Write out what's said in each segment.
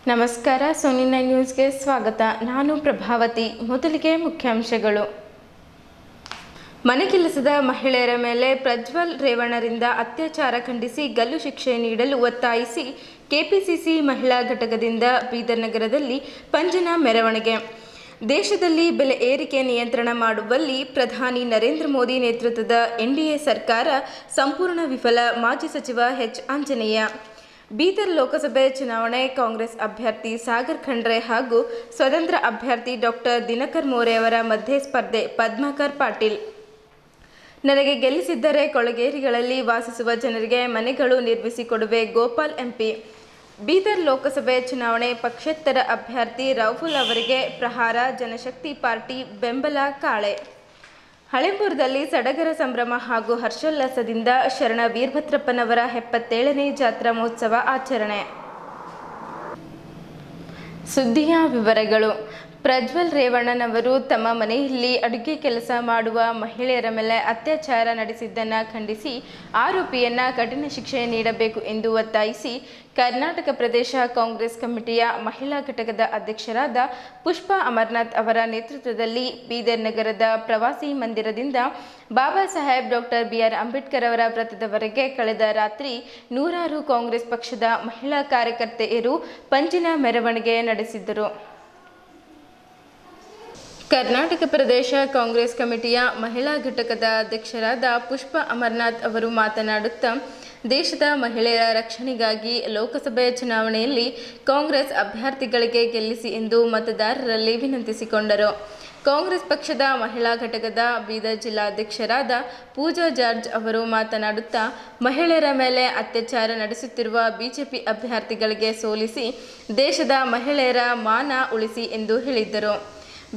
ನಮಸ್ಕಾರ, ಸೋನಿ 9 ನ್ಯೂಸ್ಗೆ ಸ್ವಾಗತ. ನಾನು ಪ್ರಭಾವತಿ. ಮೊದಲಿಗೆ ಮುಖ್ಯಾಂಶಗಳು. ಮನೆಕೆಲಸದ ಮಹಿಳೆಯರ ಮೇಲೆ ಪ್ರಜ್ವಲ್ ರೇವಣ್ಣರಿಂದ ಅತ್ಯಾಚಾರ ಖಂಡಿಸಿ ಗಲ್ಲು ಶಿಕ್ಷೆ ನೀಡಲು ಒತ್ತಾಯಿಸಿ ಕೆಪಿಸಿಸಿ ಮಹಿಳಾ ಘಟಕದಿಂದ ಬೀದರ್ ನಗರದಲ್ಲಿ ಪಂಜಿನ ಮೆರವಣಿಗೆ. ದೇಶದಲ್ಲಿ ಬೆಲೆ ಏರಿಕೆ ನಿಯಂತ್ರಣ ಮಾಡುವಲ್ಲಿ ಪ್ರಧಾನಿ ನರೇಂದ್ರ ಮೋದಿ ನೇತೃತ್ವದ ಎನ್ಡಿಎ ಸರ್ಕಾರ ಸಂಪೂರ್ಣ ವಿಫಲ. ಮಾಜಿ ಸಚಿವ ಎಚ್ ಆಂಜನೇಯ. ಬೀದರ್ ಲೋಕಸಭೆ ಚುನಾವಣೆ ಕಾಂಗ್ರೆಸ್ ಅಭ್ಯರ್ಥಿ ಸಾಗರ್ ಖಂಡ್ರೆ ಹಾಗೂ ಸ್ವತಂತ್ರ ಅಭ್ಯರ್ಥಿ ಡಾಕ್ಟರ್ ದಿನಕರ್ ಮೋರೆ ಅವರ ಮಧ್ಯೆ ಸ್ಪರ್ಧೆ. ಪದ್ಮಾಕರ್ ಪಾಟೀಲ್. ನನಗೆ ಗೆಲ್ಲಿಸಿದ್ದರೆ ಕೊಳಗೇರಿಗಳಲ್ಲಿ ವಾಸಿಸುವ ಜನರಿಗೆ ಮನೆಗಳು ನಿರ್ಮಿಸಿಕೊಡುವೆ. ಗೋಪಾಲ್ ಎಂಪಿ. ಬೀದರ್ ಲೋಕಸಭೆ ಚುನಾವಣೆ ಪಕ್ಷೇತರ ಅಭ್ಯರ್ಥಿ ರೌಫುಲ್ ಅವರಿಗೆ ಪ್ರಹಾರ. ಜನಶಕ್ತಿ ಪಾರ್ಟಿ ಬೆಂಬಲ ಕಾಳೆ. ಹಳೆಂಬೂರದಲ್ಲಿ ಸಡಗರ ಸಂಭ್ರಮ ಹಾಗೂ ಹರ್ಷೋಲ್ಲಾಸದಿಂದ ಶರಣ ವೀರಭದ್ರಪ್ಪನವರ 77ನೇ ಜಾತ್ರಾ ಮಹೋತ್ಸವ ಆಚರಣೆ. ಸುದ್ದಿಯ ವಿವರಗಳು. ಪ್ರಜ್ವಲ್ ರೇವಣ್ಣನವರು ತಮ್ಮ ಮನೆಯಲ್ಲಿ ಅಡುಗೆ ಕೆಲಸ ಮಾಡುವ ಮಹಿಳೆಯರ ಮೇಲೆ ಅತ್ಯಾಚಾರ ನಡೆಸಿದ್ದನ್ನು ಖಂಡಿಸಿ ಆರೋಪಿಯನ್ನ ಕಠಿಣ ಶಿಕ್ಷೆ ನೀಡಬೇಕು ಎಂದು ಒತ್ತಾಯಿಸಿ ಕರ್ನಾಟಕ ಪ್ರದೇಶ ಕಾಂಗ್ರೆಸ್ ಕಮಿಟಿಯ ಮಹಿಳಾ ಘಟಕದ ಅಧ್ಯಕ್ಷರಾದ ಪುಷ್ಪಾ ಅಮರನಾಥ್ ಅವರ ನೇತೃತ್ವದಲ್ಲಿ ಬೀದರ್ ನಗರದ ಪ್ರವಾಸಿ ಮಂದಿರದಿಂದ ಬಾಬಾ ಸಾಹೇಬ್ ಡಾಕ್ಟರ್ BR ಅಂಬೇಡ್ಕರ್ ಅವರ ವೃತ್ತದವರೆಗೆ ಕಳೆದ ರಾತ್ರಿ ನೂರಾರು ಕಾಂಗ್ರೆಸ್ ಪಕ್ಷದ ಮಹಿಳಾ ಕಾರ್ಯಕರ್ತೆಯರು ಪಂಜಿನ ಮೆರವಣಿಗೆ ನಡೆಸಿದರು. ಕರ್ನಾಟಕ ಪ್ರದೇಶ ಕಾಂಗ್ರೆಸ್ ಕಮಿಟಿಯ ಮಹಿಳಾ ಘಟಕದ ಅಧ್ಯಕ್ಷರಾದ ಪುಷ್ಪಾ ಅಮರನಾಥ್ ಅವರು ಮಾತನಾಡುತ್ತಾ, ದೇಶದ ಮಹಿಳೆಯರ ರಕ್ಷಣೆಗಾಗಿ ಲೋಕಸಭೆ ಚುನಾವಣೆಯಲ್ಲಿ ಕಾಂಗ್ರೆಸ್ ಅಭ್ಯರ್ಥಿಗಳಿಗೆ ಗೆಲ್ಲಿಸಿ ಎಂದು ಮತದಾರರಲ್ಲಿ ವಿನಂತಿಸಿಕೊಂಡರು. ಕಾಂಗ್ರೆಸ್ ಪಕ್ಷದ ಮಹಿಳಾ ಘಟಕದ ಬೀದರ್ ಜಿಲ್ಲಾಧ್ಯಕ್ಷರಾದ ಪೂಜಾ ಜಾರ್ಜ್ ಅವರು ಮಾತನಾಡುತ್ತಾ, ಮಹಿಳೆಯರ ಮೇಲೆ ಅತ್ಯಾಚಾರ ನಡೆಸುತ್ತಿರುವ ಬಿಜೆಪಿ ಅಭ್ಯರ್ಥಿಗಳಿಗೆ ಸೋಲಿಸಿ ದೇಶದ ಮಹಿಳೆಯರ ಮಾನ ಉಳಿಸಿ ಎಂದು ಹೇಳಿದ್ದರು.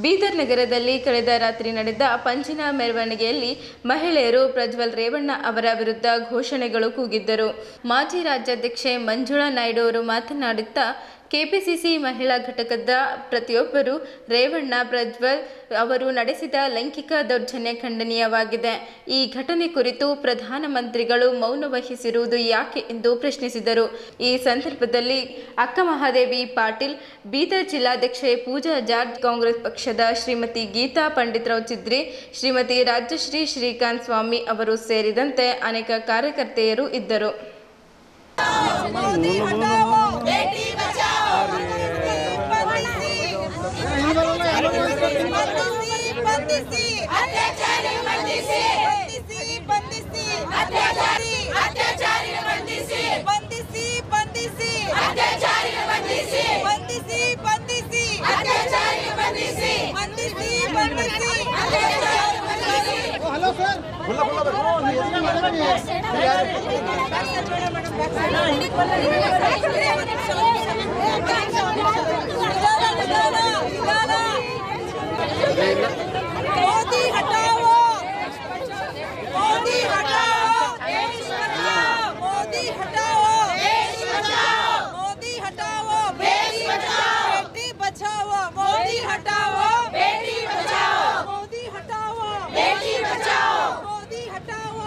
ಬೀದರ್ ನಗರದಲ್ಲಿ ಕಳೆದ ರಾತ್ರಿ ನಡೆದ ಪಂಜಿನ ಮೆರವಣಿಗೆಯಲ್ಲಿ ಮಹಿಳೆಯರು ಪ್ರಜ್ವಲ್ ರೇವಣ್ಣ ಅವರ ವಿರುದ್ಧ ಘೋಷಣೆಗಳು ಕೂಗಿದ್ದರು. ಮಾಜಿ ರಾಜ್ಯಾಧ್ಯಕ್ಷೆ ಮಂಜುಳಾ ನಾಯ್ಡು ಅವರು ಮಾತನಾಡುತ್ತಾ, ಕೆಪಿಸಿಸಿ ಮಹಿಳಾ ಘಟಕದ ಪ್ರತಿಯೊಬ್ಬರು ರೇವಣ್ಣ ಪ್ರಜ್ವಲ್ ಅವರು ನಡೆಸಿದ ಲೈಂಗಿಕ ದೌರ್ಜನ್ಯ ಖಂಡನೀಯವಾಗಿದೆ. ಈ ಘಟನೆ ಕುರಿತು ಪ್ರಧಾನಮಂತ್ರಿಗಳು ಮೌನ ವಹಿಸಿರುವುದು ಯಾಕೆ ಎಂದು ಪ್ರಶ್ನಿಸಿದರು. ಈ ಸಂದರ್ಭದಲ್ಲಿ ಅಕ್ಕ ಮಹಾದೇವಿ ಪಾಟೀಲ್, ಬೀದರ್ ಜಿಲ್ಲಾಧ್ಯಕ್ಷೆ ಪೂಜಾ ಜಾರ್ಜ್, ಕಾಂಗ್ರೆಸ್ ಪಕ್ಷದ ಶ್ರೀಮತಿ ಗೀತಾ ಪಂಡಿತರಾವ್ ಚಿದ್ರಿ, ಶ್ರೀಮತಿ ರಾಜಶ್ರೀ ಶ್ರೀಕಾಂತ್ ಸ್ವಾಮಿ ಅವರು ಸೇರಿದಂತೆ ಅನೇಕ ಕಾರ್ಯಕರ್ತೆಯರು ಇದ್ದರು. मोदी हटाओ, मोदी हटाओ, मोदी हटाओ, मोदी हटाओ, बेटी बचाओ, मोदी हटाओ, बेटी बचाओ, मोदी हटाओ, बेटी बचाओ, मोदी हटाओ, बेटी बचाओ, मोदी हटाओ,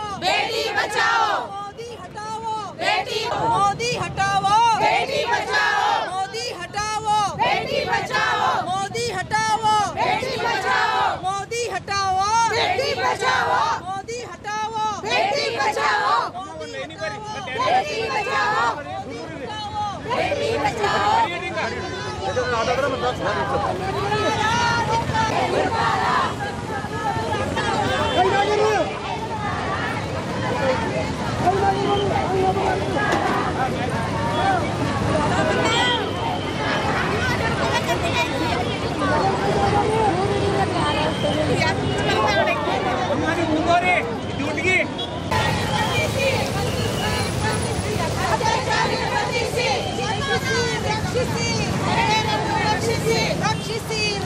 बेटी, मोदी हटाओ, बेटी बचाओ, मोदी हटाओ, बेटी बचाओ, मोदी हटाओ, बेटी बचाओ, मोदी हटाओ, बेटी बचाओ, मोदी हटाओ, बेटी बचाओ, बेटी बचाओ, बेटी बचाओ,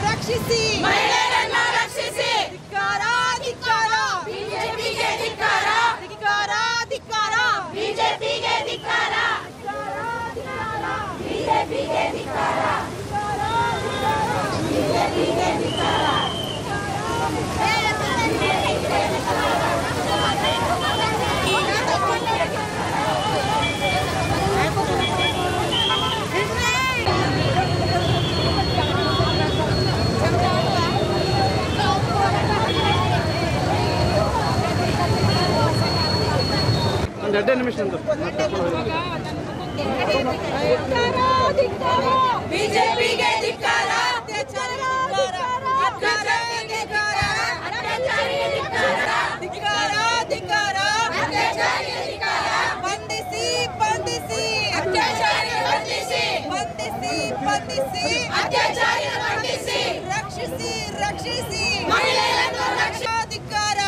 ರಕ್ಷಿಸಿ ಮಹಿಳೆಯರನ್ನ ರಕ್ಷಿಸಿ. ಧಿಕ್ಕಾರ ಧಿಕ್ಕಾರ ಬಿಜೆಪಿಗೆ, ಧಿಕ್ಕಾರ ಧಿಕ್ಕಾರ ಧಿಕ್ಕಾರ ಬಿಜೆಪಿಗೆ, ಧಿಕ್ಕಾರ ಬಿಜೆಪಿಗೆ, ಧಿಕ್ಕಾರ ಬಿಜೆಪಿಗೆ, ಧಿಕ್ಕಾರ ಬಿಜೆಪಿಗೆ ಧಿಕ್ಕಾರ, ಬಂಧಿಸಿ ಬಂಧಿಸಿ ಬಂಧಿಸಿ ರಕ್ಷಿಸಿ ರಕ್ಷಿಸಿ ಮಹಿಳೆಯರನ್ನು ಧಿಕ್ಕಾರ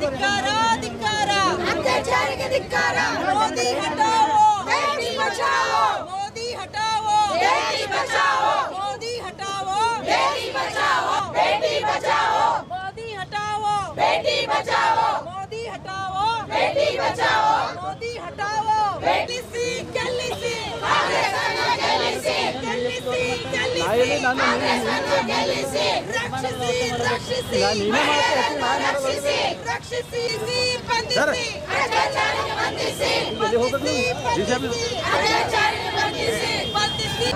ಧಿಕ್ಕಾರ ಧಿಕ್ಕಾರ ಅತ್ಯಾಚಾರಿಗೆ ಧಿಕ್ಕಾರ ಮೋದಿ ಹಟಾವೋ ಬೇಟಿ ಬಚಾವೋ ಮೋದಿ ಹಟಾವೋ ಬೇಟಿ ಬಚಾವೋ ಮೋದಿ ಹಟಾವೋ ಬೇಟಿ ಬಚಾವೋ ಬೇಟಿ ಬಚಾವೋ ಮೋದಿ ಹಟಾವೋ ಬೇಟಿ ಬಚಾವೋ ಮೋದಿ ಹಟಾವೋ ಬೇಟಿ ಬಚಾವೋ ಮೋದಿ ಹಟಾವೋ ಗೆಲ್ಲಿಸಿ ಗೆಲ್ಲಿಸಿ ಕಾಂಗ್ರೆಸ್ಸನ್ನು ಗೆಲ್ಲಿಸಿ ಗೆಲ್ಲಿಸಿ ಗೆಲ್ಲಿಸಿ ಕಾಂಗ್ರೆಸ್ಸನ್ನು ಗೆಲ್ಲಿಸಿ ರಕ್ಷಿಸಿ ರಕ್ಷಿಸಿ ರಕ್ಷಿಸಿ ರಕ್ಷಿಸಿ ಬಂಧಿಸಿ ಅತ್ಯಾಚಾರಿಗೆ ಬಂಧಿಸಿ ಬಂಧಿಸಿ ಅತ್ಯಾಚಾರಿಗೆ ಬಂಧಿಸಿ ಬಂಧಿಸಿ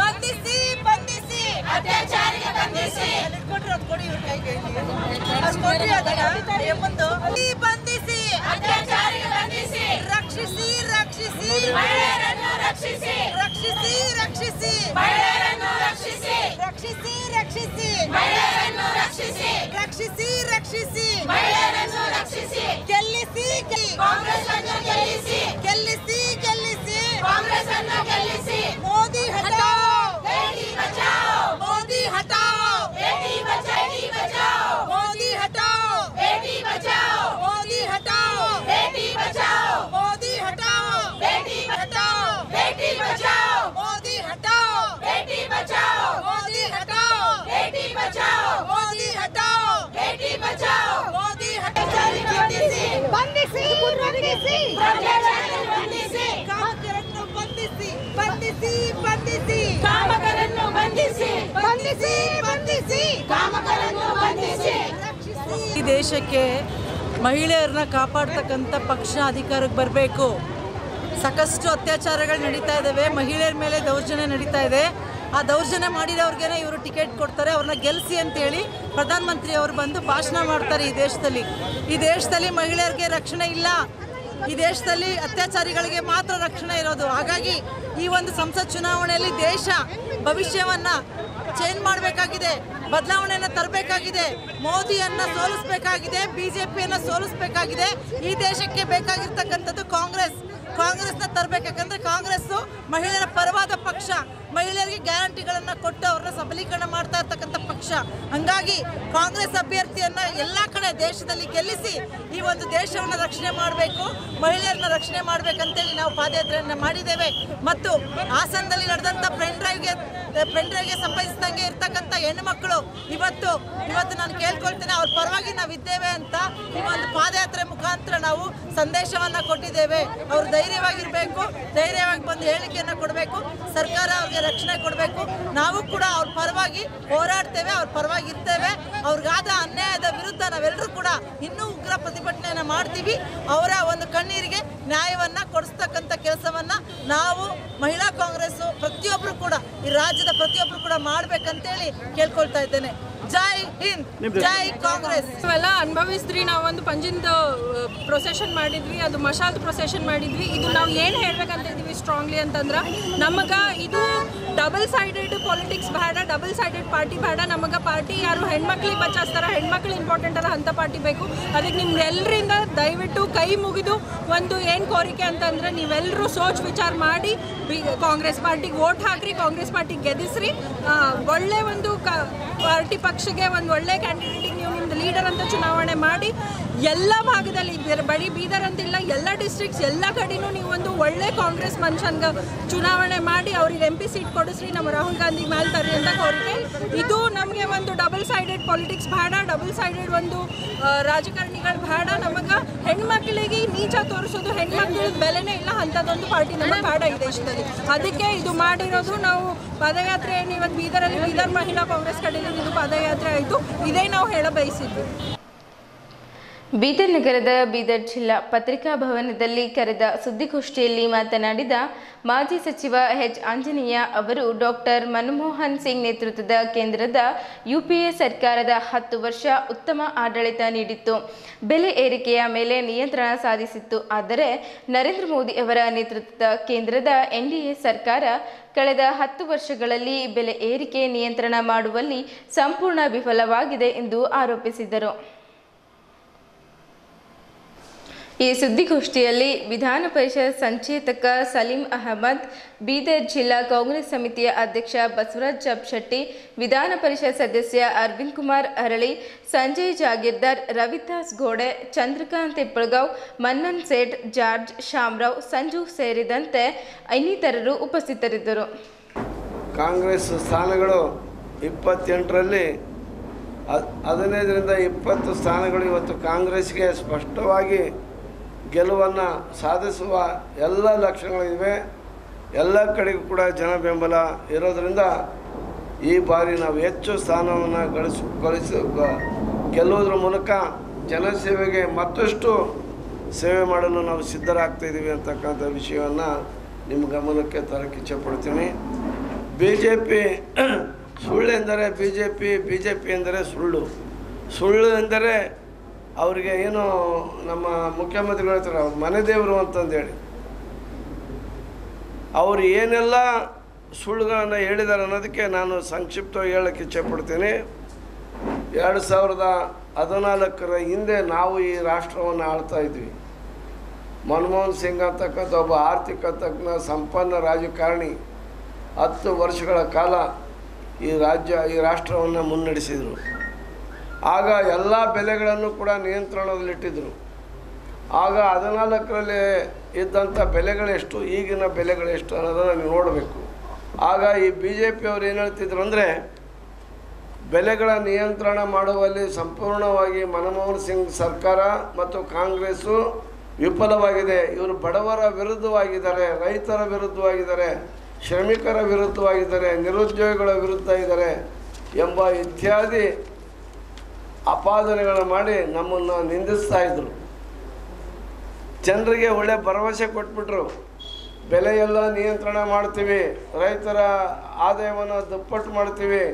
ಬಂಧಿಸಿ ಬಂಧಿಸಿ ಅತ್ಯಾಚಾರಿಗೆ ಬಂಧಿಸಿ ಬಂಧಿಸಿ ಅತ್ಯಾಚಾರಿಗೆ ಬಂಧಿಸಿ ರಕ್ಷಿಸಿ ರಕ್ಷಿಸಿ ಮಹಿಳೆಯರನ್ನು ರಕ್ಷಿಸಿ ರಕ್ಷಿಸಿ ರಕ್ಷಿಸಿ ಮಹಿಳೆಯರನ್ನು ರಕ್ಷಿಸಿ ರಕ್ಷಿಸಿ ರಕ್ಷಿಸಿ ಮಹಿಳೆಯರನ್ನು ರಕ್ಷಿಸಿ ರಕ್ಷಿಸಿ ರಕ್ಷಿಸಿ ಮಹಿಳೆಯರನ್ನು ರಕ್ಷಿಸಿ ಗೆಲ್ಲಿಸಿ ಕಾಂಗ್ರೆಸ್ ಅನ್ನು ಗೆಲ್ಲಿಸಿ ಗೆಲ್ಲಿಸಿ ಗೆಲ್ಲಿಸಿ ಕಾಂಗ್ರೆಸ್ ಅನ್ನು ಗೆಲ್ಲಿಸಿ ಮೋದಿ ಹಟಾವೋ ಬೇಟಿ ಬಚಾವೋ ಮೋದಿ ಹಟಾವೋ ಬೇಟಿ ಬಚಾವೋ ಮೋದಿ ಹಟಾವೋ ಬೇಟಿ ಬಚಾವೋ ಮೋದಿ ಹಟಾವೋ ಬೇಟಿ ಬಚಾವೋ ಮೋದಿ ಹಟಾವೋ ಬೇಟಿ ಹಟಾವೋ ಬೇಟಿ ಬಚಾವೋ ಮೋದಿ ಹಟಾವೋ ಬೇಟಿ ಬಚಾವೋ ಮೋದಿ ಹಟಾವೋ ಬೇಟಿ ಬಚಾವೋ ಮೋದಿ ಹಟಾವೋ ಬೇಟಿ ಬಚಾವೋ ಮೋದಿ ಹಟಾವೋ ಬಂಧಿಸಿ ಬಂಧಿಸಿ ಬಂಧಿಸಿ ಕಾಮಕರನ್ನು ಬಂಧಿಸಿ ಬಂಧಿಸಿ ಬಂಧಿಸಿ ಕಾಮಕರನ್ನು ಬಂಧಿಸಿ ಬಂಧಿಸಿ ಬಂಧಿಸಿ ಕಾಮಕರನ್ನು ಬಂಧಿಸಿ ಈ ದೇಶಕ್ಕೆ ಮಹಿಳೆಯರನ್ನ ಕಾಪಾಡ್ತಕ್ಕಂಥ ಪಕ್ಷ ಅಧಿಕಾರಕ್ಕೆ ಬರಬೇಕು. ಸಾಕಷ್ಟು ಅತ್ಯಾಚಾರಗಳು ನಡೀತಾ ಇದ್ದಾವೆ, ಮಹಿಳೆಯರ ಮೇಲೆ ದೌರ್ಜನ್ಯ ನಡೀತಾ ಇದೆ. ಆ ದೌರ್ಜನ್ಯ ಮಾಡಿದವ್ರಿಗೇನೆ ಇವರು ಟಿಕೆಟ್ ಕೊಡ್ತಾರೆ, ಅವ್ರನ್ನ ಗೆಲ್ಲಿಸಿ ಅಂತೇಳಿ ಪ್ರಧಾನಮಂತ್ರಿ ಅವರು ಬಂದು ಭಾಷಣ ಮಾಡ್ತಾರೆ. ಈ ದೇಶದಲ್ಲಿ ಮಹಿಳೆಯರಿಗೆ ರಕ್ಷಣೆ ಇಲ್ಲ. ಈ ದೇಶದಲ್ಲಿ ಅತ್ಯಾಚಾರಿಗಳಿಗೆ ಮಾತ್ರ ರಕ್ಷಣೆ ಇರೋದು. ಹಾಗಾಗಿ ಈ ಒಂದು ಸಂಸತ್ ಚುನಾವಣೆಯಲ್ಲಿ ದೇಶ ಭವಿಷ್ಯವನ್ನು ಚೇಂಜ್ ಮಾಡಬೇಕಾಗಿದೆ, ಬದಲಾವಣೆಯನ್ನು ತರಬೇಕಾಗಿದೆ, ಮೋದಿಯನ್ನು ಸೋಲಿಸಬೇಕಾಗಿದೆ, ಬಿಜೆಪಿಯನ್ನು ಸೋಲಿಸಬೇಕಾಗಿದೆ. ಈ ದೇಶಕ್ಕೆ ಬೇಕಾಗಿರ್ತಕ್ಕಂಥದ್ದು ಕಾಂಗ್ರೆಸ್ನ ತರಬೇಕು. ಯಾಕಂದರೆ ಕಾಂಗ್ರೆಸ್ಸು ಮಹಿಳೆಯರ ಪರವಾದ ಪಕ್ಷ, ಮಹಿಳೆಯರಿಗೆ ಗ್ಯಾರಂಟಿಗಳನ್ನು ಕೊಟ್ಟು ಅವ್ರನ್ನ ಸಬಲೀಕರಣ ಮಾಡ್ತಾ ಇರ್ತಕ್ಕಂಥ ಪಕ್ಷ. ಹಂಗಾಗಿ ಕಾಂಗ್ರೆಸ್ ಅಭ್ಯರ್ಥಿಯನ್ನು ಎಲ್ಲ ಕಡೆ ದೇಶದಲ್ಲಿ ಗೆಲ್ಲಿಸಿ ಈ ಒಂದು ದೇಶವನ್ನು ರಕ್ಷಣೆ ಮಾಡಬೇಕು, ಮಹಿಳೆಯರನ್ನ ರಕ್ಷಣೆ ಮಾಡಬೇಕಂತೇಳಿ ನಾವು ಪಾದಯಾತ್ರೆಯನ್ನು ಮಾಡಿದ್ದೇವೆ. ಮತ್ತು ಹಾಸನದಲ್ಲಿ ನಡೆದಂಥ ಪೆನ್ ಡ್ರೈವ್ಗೆ ಸಂಬಂಧಿಸಿದಂಗೆ ಇರ್ತಕ್ಕಂಥ ಹೆಣ್ಣುಮಕ್ಕಳು ಇವತ್ತು ನಾನು ಕೇಳ್ಕೊಳ್ತೇನೆ, ಅವ್ರ ಪರವಾಗಿ ನಾವಿದ್ದೇವೆ ಅಂತ ಈ ಒಂದು ಪಾದಯಾತ್ರೆ ಮುಖಾಂತರ ನಾವು ಸಂದೇಶವನ್ನು ಕೊಟ್ಟಿದ್ದೇವೆ. ಅವರು ಧೈರ್ಯವಾಗಿರಬೇಕು, ಧೈರ್ಯವಾಗಿ ಬಂದು ಹೇಳಿಕೆಯನ್ನು ಕೊಡಬೇಕು, ಸರ್ಕಾರ ಅವ್ರಿಗೆ ರಕ್ಷಣೆ ಕೊಡಬೇಕು. ನಾವು ಕೂಡ ಅವ್ರ ಪರವಾಗಿ ಹೋರಾಡ್ತೇವೆ, ಅವ್ರ ಪರವಾಗಿ ಇರ್ತೇವೆ. ಅವ್ರಿಗಾದ ಅನ್ಯಾಯದ ವಿರುದ್ಧ ನಾವೆಲ್ಲರೂ ಕೂಡ ಇನ್ನೂ ಉಗ್ರ ಪ್ರತಿಭಟನೆಯನ್ನು ಮಾಡ್ತೀವಿ. ಅವರ ಒಂದು ಕಣ್ಣೀರಿಗೆ ನ್ಯಾಯವನ್ನು ಕೊಡಿಸ್ತಕ್ಕಂಥ ಕೆಲಸವನ್ನು ನಾವು ಮಹಿಳಾ ಕಾಂಗ್ರೆಸ್ಸು ಪ್ರತಿಯೊಬ್ಬರು ಕೂಡ ಈ ರಾಜ್ಯದ ಪ್ರತಿಯೊಬ್ಬರು ಕೂಡ ಮಾಡಬೇಕಂತೇಳಿ ಕೇಳ್ಕೊಳ್ತಾ ಇದ್ದೇನೆ. ಜೈ ಹಿಂದ್, ಜೈ ಕಾಂಗ್ರೆಸ್. ಇವೆಲ್ಲ ಅನುಭವಿಸಿದ್ರಿ. ನಾವು ಒಂದು ಪಂಜಿಂದ ಪ್ರೊಸೆಷನ್ ಮಾಡಿದ್ವಿ, ಅದು ಮಶಾಲ್ದ ಪ್ರೊಸೆಷನ್ ಮಾಡಿದ್ವಿ. ಇದು ನಾವು ಏನು ಹೇಳ್ಬೇಕಂತ ಇದ್ದೀವಿ ಸ್ಟ್ರಾಂಗ್ಲಿ ಅಂತಂದ್ರೆ, ನಮಗೆ ಇದು ಡಬಲ್ ಸೈಡೆಡ್ ಪಾಲಿಟಿಕ್ಸ್ ಬೇಡ, ಡಬಲ್ ಸೈಡೆಡ್ ಪಾರ್ಟಿ ಬೇಡ. ನಮಗೆ ಪಾರ್ಟಿ ಯಾರು ಹೆಣ್ಮಕ್ಳಿಗೆ ಬಚಾಸ್ತಾರ, ಹೆಣ್ಮಕ್ಳು ಇಂಪಾರ್ಟೆಂಟ್ ಅದ ಅಂಥ ಪಾರ್ಟಿ ಬೇಕು. ಅದಕ್ಕೆ ನಿಮ್ಮೆಲ್ಲರಿಂದ ದಯವಿಟ್ಟು ಕೈ ಮುಗಿದು ಒಂದು ಏನು ಕೋರಿಕೆ ಅಂತಂದ್ರೆ, ನೀವೆಲ್ಲರೂ ಸೋಚ್ ವಿಚಾರ ಮಾಡಿ ಕಾಂಗ್ರೆಸ್ ಪಾರ್ಟಿಗೆ ವೋಟ್ ಹಾಕ್ರಿ, ಕಾಂಗ್ರೆಸ್ ಪಾರ್ಟಿಗೆ ಗೆಲ್ಲಿಸ್ರಿ. ಒಳ್ಳೆ ಒಂದು ಪಾರ್ಟಿ ಪಕ್ಷಕ್ಕೆ ಒಂದು ಒಳ್ಳೆ ಕ್ಯಾಂಡಿಡೇಟಿಗೆ ನೀವು ನಿಮ್ಮದು ಲೀಡರ್ ಅಂತ ಚುನಾವಣೆ ಮಾಡಿ ಎಲ್ಲ ಭಾಗದಲ್ಲಿ ಬರೀ ಬೀದರ್ ಅಂತಿಲ್ಲ, ಎಲ್ಲ ಡಿಸ್ಟ್ರಿಕ್ಟ್ಸ್ ಎಲ್ಲ ಕಡೆನೂ ನೀವು ಒಂದು ಒಳ್ಳೆ ಕಾಂಗ್ರೆಸ್ ಮನುಷ್ಯನ್ಗೆ ಚುನಾವಣೆ ಮಾಡಿ ಅವ್ರಿಗೆ MP ಸೀಟ್ ಕೊಡಿಸ್ರಿ, ನಮ್ಮ ರಾಹುಲ್ ಗಾಂಧಿ ಮೇಲೆ ತರ್ರಿ ಅಂತ ಕೋರಿಕೆ. ಇದು ನಮಗೆ ಒಂದು ಡಬಲ್ ಸೈಡೆಡ್ ಪಾಲಿಟಿಕ್ಸ್ ಬೇಡ, ಡಬಲ್ ಸೈಡೆಡ್ ಒಂದು ರಾಜಕಾರಣಿಗಳು ಬೇಡ. ನಮಗೆ ಹೆಣ್ಮಕ್ಳಿಗೆ ನೀಚ ತೋರಿಸೋದು, ಹೆಣ್ಮಕ್ಳಿಗೆ ಬೆಲೆನೇ ಇಲ್ಲ ಅಂಥದ್ದೊಂದು ಪಾರ್ಟಿ ನಮಗೆ ಬೇಡ ಈ ದೇಶದಲ್ಲಿ. ಅದಕ್ಕೆ ಇದು ಮಾಡಿರೋದು. ನಾವು ಪಾದಯಾತ್ರೆ ಇವತ್ತು ಬೀದರ್ ಮಹಿಳಾ ಕಾಂಗ್ರೆಸ್ ಕಡೆಯಿಂದ ಇದು ಪಾದಯಾತ್ರೆ ಆಯಿತು. ಇದೇ ನಾವು ಹೇಳ ಬಯಸಿದ್ವಿ. ಬೀದರ್ ನಗರದ ಬೀದರ್ ಜಿಲ್ಲಾ ಪತ್ರಿಕಾ ಭವನದಲ್ಲಿ ಕರೆದ ಸುದ್ದಿಗೋಷ್ಠಿಯಲ್ಲಿ ಮಾತನಾಡಿದ ಮಾಜಿ ಸಚಿವ ಎಚ್ ಆಂಜನೇಯ ಅವರು ಡಾಕ್ಟರ್ ಮನಮೋಹನ್ ಸಿಂಗ್ ನೇತೃತ್ವದ ಕೇಂದ್ರದ ಯುಪಿಎ ಸರ್ಕಾರದ 10 ವರ್ಷ ಉತ್ತಮ ಆಡಳಿತ ನೀಡಿತ್ತು, ಬೆಲೆ ಏರಿಕೆಯ ಮೇಲೆ ನಿಯಂತ್ರಣ ಸಾಧಿಸಿತ್ತು. ಆದರೆ ನರೇಂದ್ರ ಮೋದಿ ಅವರ ನೇತೃತ್ವದ ಕೇಂದ್ರದ ಎನ್ಡಿಎ ಸರ್ಕಾರ ಕಳೆದ 10 ವರ್ಷಗಳಲ್ಲಿ ಬೆಲೆ ಏರಿಕೆ ನಿಯಂತ್ರಣ ಮಾಡುವಲ್ಲಿ ಸಂಪೂರ್ಣ ವಿಫಲವಾಗಿದೆ ಎಂದು ಆರೋಪಿಸಿದರು. ಈ ಸುದ್ದಿಗೋಷ್ಠಿಯಲ್ಲಿ ವಿಧಾನ ಪರಿಷತ್ ಸಂಚೇತಕ ಸಲೀಂ ಅಹಮದ್, ಬೀದರ್ ಜಿಲ್ಲಾ ಕಾಂಗ್ರೆಸ್ ಸಮಿತಿಯ ಅಧ್ಯಕ್ಷ ಬಸವರಾಜ್ ಚಪ್ಶೆಟ್ಟಿ, ವಿಧಾನ ಪರಿಷತ್ ಸದಸ್ಯ ಅರವಿಂದ್ ಕುಮಾರ್ ಅರಳಿ, ಸಂಜಯ್ ಜಾಗೀರ್ದಾರ್, ರವಿದಾಸ್ ಗೋಡೆ, ಚಂದ್ರಕಾಂತ್ ತಿಪ್ಪಳಗಾವ್, ಮನ್ನನ್ ಸೇಠ್, ಜಾರ್ಜ್, ಶಾಮರಾವ್, ಸಂಜು ಸೇರಿದಂತೆ ಇನ್ನಿತರರು ಉಪಸ್ಥಿತರಿದ್ದರು. ಕಾಂಗ್ರೆಸ್ ಸ್ಥಾನಗಳು 28ರಲ್ಲಿ 15ರಿಂದ 20 ಸ್ಥಾನಗಳು ಇವತ್ತು ಕಾಂಗ್ರೆಸ್ಗೆ ಸ್ಪಷ್ಟವಾಗಿ ಗೆಲುವನ್ನು ಸಾಧಿಸುವ ಎಲ್ಲ ಲಕ್ಷಣಗಳಿವೆ. ಎಲ್ಲ ಕಡೆಗೂ ಕೂಡ ಜನ ಬೆಂಬಲ ಇರೋದರಿಂದ ಈ ಬಾರಿ ನಾವು ಹೆಚ್ಚು ಸ್ಥಾನವನ್ನು ಗೆಲ್ಲುವುದರ ಮೂಲಕ ಜನಸೇವೆಗೆ ಮತ್ತಷ್ಟು ಸೇವೆ ಮಾಡಲು ನಾವು ಸಿದ್ಧರಾಗ್ತಾಯಿದ್ದೀವಿ ಅಂತಕ್ಕಂಥ ವಿಷಯವನ್ನು ನಿಮ್ಮ ಗಮನಕ್ಕೆ ತರಕ್ಕೆ ಇಚ್ಛೆಪಡ್ತೀನಿ. BJP ಸುಳ್ಳೆಂದರೆ ಬಿ ಜೆ ಪಿ ಎಂದರೆ ಸುಳ್ಳು ಎಂದರೆ ಅವರಿಗೆ ಏನು ನಮ್ಮ ಮುಖ್ಯಮಂತ್ರಿಗಳು ಹೇಳ್ತಾರೆ, ಅವ್ರ ಮನೆ ದೇವರು ಅಂತಂದೇಳಿ ಅವರು ಏನೆಲ್ಲ ಸುಳ್ಳುಗಳನ್ನು ಹೇಳಿದ್ದಾರೆ ಅನ್ನೋದಕ್ಕೆ ನಾನು ಸಂಕ್ಷಿಪ್ತವಾಗಿ ಹೇಳೋಕ್ಕೆ ಇಚ್ಛೆಪಡ್ತೀನಿ. 2014ರ ಹಿಂದೆ ನಾವು ಈ ರಾಷ್ಟ್ರವನ್ನು ಆಳ್ತಾ ಇದ್ವಿ. ಮನಮೋಹನ್ ಸಿಂಗ್ ಅಂತಕ್ಕಂಥ ಒಬ್ಬ ಆರ್ಥಿಕ ತಜ್ಞ ಸಂಪನ್ನ ರಾಜಕಾರಣಿ 10 ವರ್ಷಗಳ ಕಾಲ ಈ ರಾಷ್ಟ್ರವನ್ನು ಮುನ್ನಡೆಸಿದರು. ಆಗ ಎಲ್ಲ ಬೆಲೆಗಳನ್ನು ಕೂಡ ನಿಯಂತ್ರಣದಲ್ಲಿಟ್ಟಿದ್ದರು. ಆಗ 14ರಲ್ಲಿ ಇದ್ದಂಥ ಬೆಲೆಗಳೆಷ್ಟು, ಈಗಿನ ಬೆಲೆಗಳೆಷ್ಟು ಅನ್ನೋದನ್ನು ನೀವು ನೋಡಬೇಕು. ಆಗ ಈ BJP ಅವರು ಏನು ಹೇಳ್ತಿದ್ರು ಅಂದರೆ, ಬೆಲೆಗಳ ನಿಯಂತ್ರಣ ಮಾಡುವಲ್ಲಿ ಸಂಪೂರ್ಣವಾಗಿ ಮನಮೋಹನ್ ಸಿಂಗ್ ಸರ್ಕಾರ ಮತ್ತು ಕಾಂಗ್ರೆಸ್ಸು ವಿಫಲವಾಗಿದೆ. ಇವರು ಬಡವರ ವಿರುದ್ಧವಾಗಿದ್ದಾರೆ, ರೈತರ ವಿರುದ್ಧವಾಗಿದ್ದಾರೆ, ಶ್ರಮಿಕರ ವಿರುದ್ಧವಾಗಿದ್ದಾರೆ, ನಿರುದ್ಯೋಗಿಗಳ ವಿರುದ್ಧ ಇದ್ದಾರೆ ಎಂಬ ಇತ್ಯಾದಿ ಅಪಾದನೆಗಳನ್ನು ಮಾಡಿ ನಮ್ಮನ್ನು ನಿಂದಿಸ್ತಾ ಇದ್ದರು. ಜನರಿಗೆ ಒಳ್ಳೆ ಭರವಸೆ ಕೊಟ್ಬಿಟ್ರು, ಬೆಲೆಯೆಲ್ಲ ನಿಯಂತ್ರಣ ಮಾಡ್ತೀವಿ, ರೈತರ ಆದಾಯವನ್ನು ದುಪ್ಪಟ್ಟು ಮಾಡ್ತೀವಿ,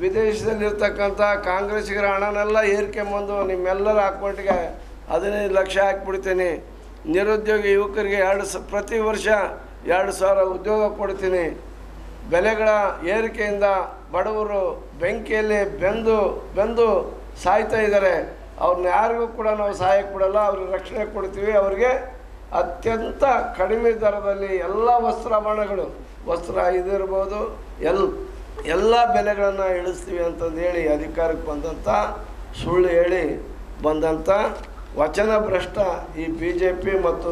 ವಿದೇಶದಲ್ಲಿರ್ತಕ್ಕಂಥ ಕಾಂಗ್ರೆಸ್ಸಿಗರ ಹಣನೆಲ್ಲ ಏರ್ಕೊಂಬಂದು ನಿಮ್ಮೆಲ್ಲರ ಅಕೌಂಟಿಗೆ 15 ಲಕ್ಷ ಹಾಕ್ಬಿಡ್ತೀನಿ, ನಿರುದ್ಯೋಗಿ ಯುವಕರಿಗೆ ಪ್ರತಿ ವರ್ಷ 2,000 ಉದ್ಯೋಗ ಕೊಡ್ತೀನಿ, ಬೆಲೆಗಳ ಏರಿಕೆಯಿಂದ ಬಡವರು ಬೆಂಕಿಯಲ್ಲಿ ಬೆಂದು ಸಾಯ್ತಾ ಇದ್ದಾರೆ, ಅವ್ರನ್ನ ಯಾರಿಗೂ ಕೂಡ ನಾವು ಸಹಾಯ ಕೊಡಲ್ಲ, ಅವ್ರಿಗೆ ರಕ್ಷಣೆ ಕೊಡ್ತೀವಿ, ಅವ್ರಿಗೆ ಅತ್ಯಂತ ಕಡಿಮೆ ದರದಲ್ಲಿ ಎಲ್ಲ ವಸ್ತ್ರ ಇದಿರ್ಬೋದು ಎಲ್ಲ ಬೆಲೆಗಳನ್ನು ಇಳಿಸ್ತೀವಿ ಅಂತಂದು ಹೇಳಿ ಅಧಿಕಾರಕ್ಕೆ ಬಂದಂಥ ಸುಳ್ಳು ಹೇಳಿ ಬಂದಂಥ ವಚನ ಭ್ರಷ್ಟ ಈ BJP ಮತ್ತು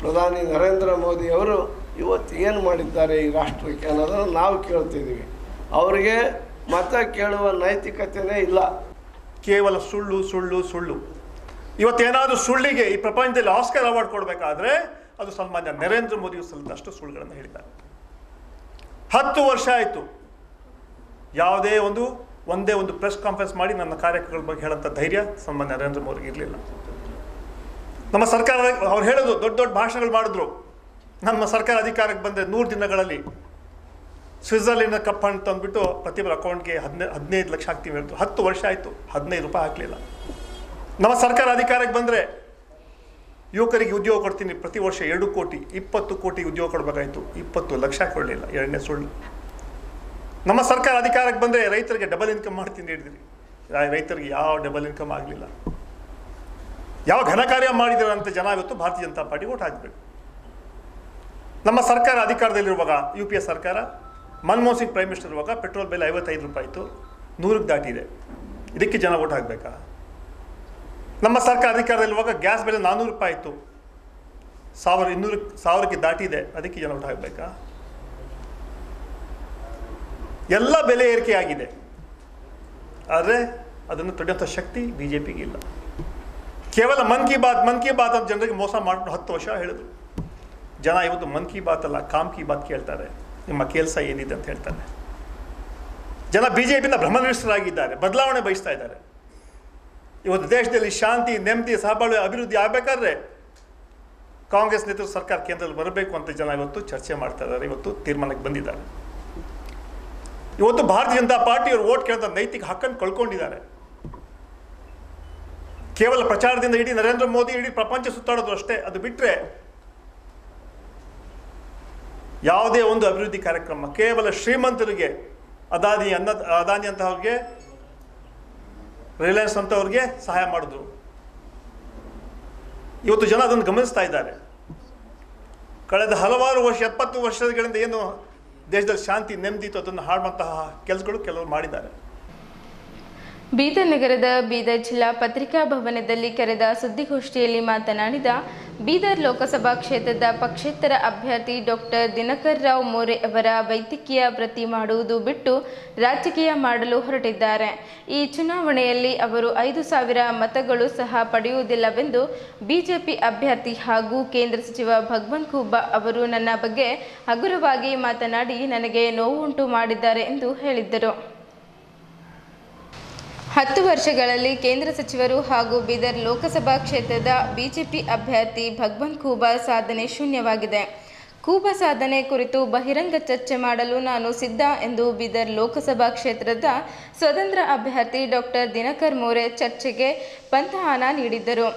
ಪ್ರಧಾನಿ ನರೇಂದ್ರ ಮೋದಿ ಅವರು ಇವತ್ತು ಏನು ಮಾಡಿದ್ದಾರೆ ಈ ರಾಷ್ಟ್ರಕ್ಕೆ ಅನ್ನೋದನ್ನು ನಾವು ಕೇಳ್ತಿದ್ದೀವಿ. ಅವರಿಗೆ ಮತ ಕೇಳುವ ನೈತಿಕತೆಯೇ ಇಲ್ಲ. ಕೇವಲ ಸುಳ್ಳು. ಇವತ್ತೇನಾದರೂ ಸುಳ್ಳಿಗೆ ಈ ಪ್ರಪಂಚದಲ್ಲಿ ಆಸ್ಕರ್ ಅವಾರ್ಡ್ ಕೊಡಬೇಕಾದ್ರೆ ಅದು ಸನ್ಮಾನ್ಯ ನರೇಂದ್ರ ಮೋದಿಯು ಸಲ್ಲದಷ್ಟು ಸುಳ್ಳುಗಳನ್ನು ಹೇಳಿದ್ದಾರೆ. 10 ವರ್ಷ ಆಯಿತು, ಯಾವುದೇ ಒಂದೇ ಒಂದು ಪ್ರೆಸ್ ಕಾನ್ಫರೆನ್ಸ್ ಮಾಡಿ ನನ್ನ ಕಾರ್ಯಕ್ರಮಗಳ ಬಗ್ಗೆ ಹೇಳೋಂಥ ಧೈರ್ಯ ಸನ್ಮಾನ್ಯ ನರೇಂದ್ರ ಮೋದಿಗೆ ಇರಲಿಲ್ಲ. ನಮ್ಮ ಸರ್ಕಾರ ಅವ್ರು ಹೇಳೋದು ದೊಡ್ಡ ಭಾಷಣಗಳು ಮಾಡಿದ್ರು. ನಮ್ಮ ಸರ್ಕಾರ ಅಧಿಕಾರಕ್ಕೆ ಬಂದರೆ 100 ದಿನಗಳಲ್ಲಿ ಸ್ವಿಟ್ಜರ್ಲೆಂಡ್ನ ಕಪ್ ಹಣ್ಣು ತಂದುಬಿಟ್ಟು ಪ್ರತಿಯೊಬ್ಬರ ಅಕೌಂಟ್ಗೆ 15 ಲಕ್ಷ ಹಾಕ್ತೀವಿ ಹೇಳಿದ್ರು. 10 ವರ್ಷ ಆಯಿತು, 15 ರೂಪಾಯಿ ಹಾಕಲಿಲ್ಲ. ನಮ್ಮ ಸರ್ಕಾರ ಅಧಿಕಾರಕ್ಕೆ ಬಂದರೆ ಯುವಕರಿಗೆ ಉದ್ಯೋಗ ಕೊಡ್ತೀನಿ, ಪ್ರತಿ ವರ್ಷ 2 ಕೋಟಿ 20 ಕೋಟಿ ಉದ್ಯೋಗ ಕೊಡಬೇಕಾಯಿತು, 20 ಲಕ್ಷ ಕೊಡಲಿಲ್ಲ. 2ನೇ ಸುಳ್ಳು. ನಮ್ಮ ಸರ್ಕಾರ ಅಧಿಕಾರಕ್ಕೆ ಬಂದರೆ ರೈತರಿಗೆ ಡಬಲ್ ಇನ್ಕಮ್ ಮಾಡ್ತೀನಿ ಹೇಳಿದ್ರಿ, ರೈತರಿಗೆ ಯಾವ ಡಬಲ್ ಇನ್ಕಮ್ ಆಗಲಿಲ್ಲ. ಯಾವ ಘನ ಕಾರ್ಯ ಮಾಡಿದ್ದಾರೆ ಅಂತ ಜನ ಇವತ್ತು ಭಾರತೀಯ ಜನತಾ ಪಾರ್ಟಿ ಓಟ್ ಹಾಕಬೇಕು. ನಮ್ಮ ಸರ್ಕಾರ ಅಧಿಕಾರದಲ್ಲಿರುವಾಗ UPA ಸರ್ಕಾರ, ಮನಮೋಹನ್ ಸಿಂಗ್ ಪ್ರೈಮ್ ಮಿನಿಸ್ಟರ್ ಇರುವಾಗ ಪೆಟ್ರೋಲ್ ಬೆಲೆ 55 ರೂಪಾಯಿ ಇತ್ತು, 100ಕ್ಕೆ ದಾಟಿದೆ. ಇದಕ್ಕೆ ಜನ ಓಟ್ ಹಾಕಬೇಕಾ? ನಮ್ಮ ಸರ್ಕಾರ ಅಧಿಕಾರದಲ್ಲಿರುವಾಗ ಗ್ಯಾಸ್ ಬೆಲೆ 400 ರೂಪಾಯಿ ಇತ್ತು, 1000ಕ್ಕೆ ದಾಟಿದೆ, ಅದಕ್ಕೆ ಜನ ಓಟ್ ಹಾಕಬೇಕಾ? ಎಲ್ಲ ಬೆಲೆ ಏರಿಕೆ ಆಗಿದೆ, ಆದರೆ ಅದನ್ನು ತಡೆಯುವಂಥ ಶಕ್ತಿ BJPಗೆ ಇಲ್ಲ. ಕೇವಲ ಮನ್ ಕಿ ಬಾತ್ ಅಂತ ಜನರಿಗೆ ಮೋಸ ಮಾಡಿಬಿಟ್ಟು 10 ವರ್ಷ ಹೇಳಿದ್ರು. ಜನ ಇವತ್ತು ಮನ್ ಕಿ ಬಾತ್ ಅಲ್ಲ, ಕಾಮ್ ಕಿ ಬಾತ್ ಕೇಳ್ತಾರೆ. ನಿಮ್ಮ ಕೆಲಸ ಏನಿದೆ ಅಂತ ಹೇಳ್ತಾರೆ. ಜನ BJPಯಿಂದ ಭ್ರಮನಿಷ್ಠರಾಗಿದ್ದಾರೆ, ಬದಲಾವಣೆ ಬಯಸ್ತಾ ಇದ್ದಾರೆ. ಇವತ್ತು ದೇಶದಲ್ಲಿ ಶಾಂತಿ, ನೆಮ್ಮದಿ, ಸಹಬಾಳ್ವೆ, ಅಭಿವೃದ್ಧಿ ಆಗಬೇಕಾದ್ರೆ ಕಾಂಗ್ರೆಸ್ ನೇತೃತ್ವ ಸರ್ಕಾರ ಕೇಂದ್ರದಲ್ಲಿ ಬರಬೇಕು ಅಂತ ಜನ ಇವತ್ತು ಚರ್ಚೆ ಮಾಡ್ತಾ ಇದ್ದಾರೆ, ಇವತ್ತು ತೀರ್ಮಾನಕ್ಕೆ ಬಂದಿದ್ದಾರೆ. ಇವತ್ತು ಭಾರತೀಯ ಜನತಾ ಪಾರ್ಟಿಯವರು ವೋಟ್ ಕೇಳಿದ ನೈತಿಕ ಹಕ್ಕನ್ನು ಕಳ್ಕೊಂಡಿದ್ದಾರೆ. ಕೇವಲ ಪ್ರಚಾರದಿಂದ ಇಡೀ ನರೇಂದ್ರ ಮೋದಿ ಇಡೀ ಪ್ರಪಂಚ ಸುತ್ತಾಡೋದು ಅಷ್ಟೇ. ಅದು ಬಿಟ್ಟರೆ ಯಾವುದೇ ಒಂದು ಅಭಿವೃದ್ಧಿ ಕಾರ್ಯಕ್ರಮ ಕೇವಲ ಶ್ರೀಮಂತರಿಗೆ, ಅದಾನಿ ಅಂತವ್ರಿಗೆ, ರಿಲಯನ್ಸ್ ಅಂತವ್ರಿಗೆ ಸಹಾಯ ಮಾಡಿದ್ರು. ಇವತ್ತು ಜನ ಅದನ್ನು ಗಮನಿಸ್ತಾ ಇದ್ದಾರೆ. ಕಳೆದ ಹಲವಾರು ವರ್ಷ 70 ವರ್ಷಗಳಿಂದ ಏನು ದೇಶದಲ್ಲಿ ಶಾಂತಿ ನೆಮ್ಮದಿ ಇತ್ತು ಅದನ್ನು ಹಾಳುವಂತಹ ಕೆಲಸಗಳು ಕೆಲವರು ಮಾಡಿದ್ದಾರೆ. ಬೀದರ್ ನಗರದ ಬೀದರ್ ಜಿಲ್ಲಾ ಪತ್ರಿಕಾ ಭವನದಲ್ಲಿ ಕರೆದ ಸುದ್ದಿಗೋಷ್ಠಿಯಲ್ಲಿ ಮಾತನಾಡಿದ ಬೀದರ್ ಲೋಕಸಭಾ ಕ್ಷೇತ್ರದ ಪಕ್ಷೇತರ ಅಭ್ಯರ್ಥಿ ಡಾಕ್ಟರ್ ದಿನಕರ್ ರಾವ್ ಮೋರೆ ಅವರ ವೈದ್ಯಕೀಯ ವೃತ್ತಿ ಮಾಡುವುದು ಬಿಟ್ಟು ರಾಜಕೀಯ ಮಾಡಲು ಹೊರಟಿದ್ದಾರೆ. ಈ ಚುನಾವಣೆಯಲ್ಲಿ ಅವರು 5,000 ಮತಗಳು ಸಹ ಪಡೆಯುವುದಿಲ್ಲವೆಂದು ಬಿಜೆಪಿ ಅಭ್ಯರ್ಥಿ ಹಾಗೂ ಕೇಂದ್ರ ಸಚಿವ ಭಗವಂತ್ ಖೂಬಾ ಅವರು ನನ್ನ ಬಗ್ಗೆ ಹಗುರವಾಗಿ ಮಾತನಾಡಿ ನನಗೆ ನೋವುಂಟು ಮಾಡಿದ್ದಾರೆ ಎಂದು ಹೇಳಿದ್ದರು. 10 ವರ್ಷಗಳಲ್ಲಿ ಕೇಂದ್ರ ಸಚಿವರು ಹಾಗೂ ಬೀದರ್ ಲೋಕಸಭಾ ಕ್ಷೇತ್ರದ ಬಿಜೆಪಿ ಅಭ್ಯರ್ಥಿ ಭಗವಂತ್ ಖೂಬಾ ಸಾಧನೆ ಶೂನ್ಯವಾಗಿದೆ. ಖೂಬಾ ಸಾಧನೆ ಕುರಿತು ಬಹಿರಂಗ ಚರ್ಚೆ ಮಾಡಲು ನಾನು ಸಿದ್ಧ ಎಂದು ಬೀದರ್ ಲೋಕಸಭಾ ಕ್ಷೇತ್ರದ ಸ್ವತಂತ್ರ ಅಭ್ಯರ್ಥಿ ಡಾಕ್ಟರ್ ದಿನಕರ್ ಮೋರೆ ಚರ್ಚೆಗೆ ಪಂಥಾನ ನೀಡಿದ್ದರು.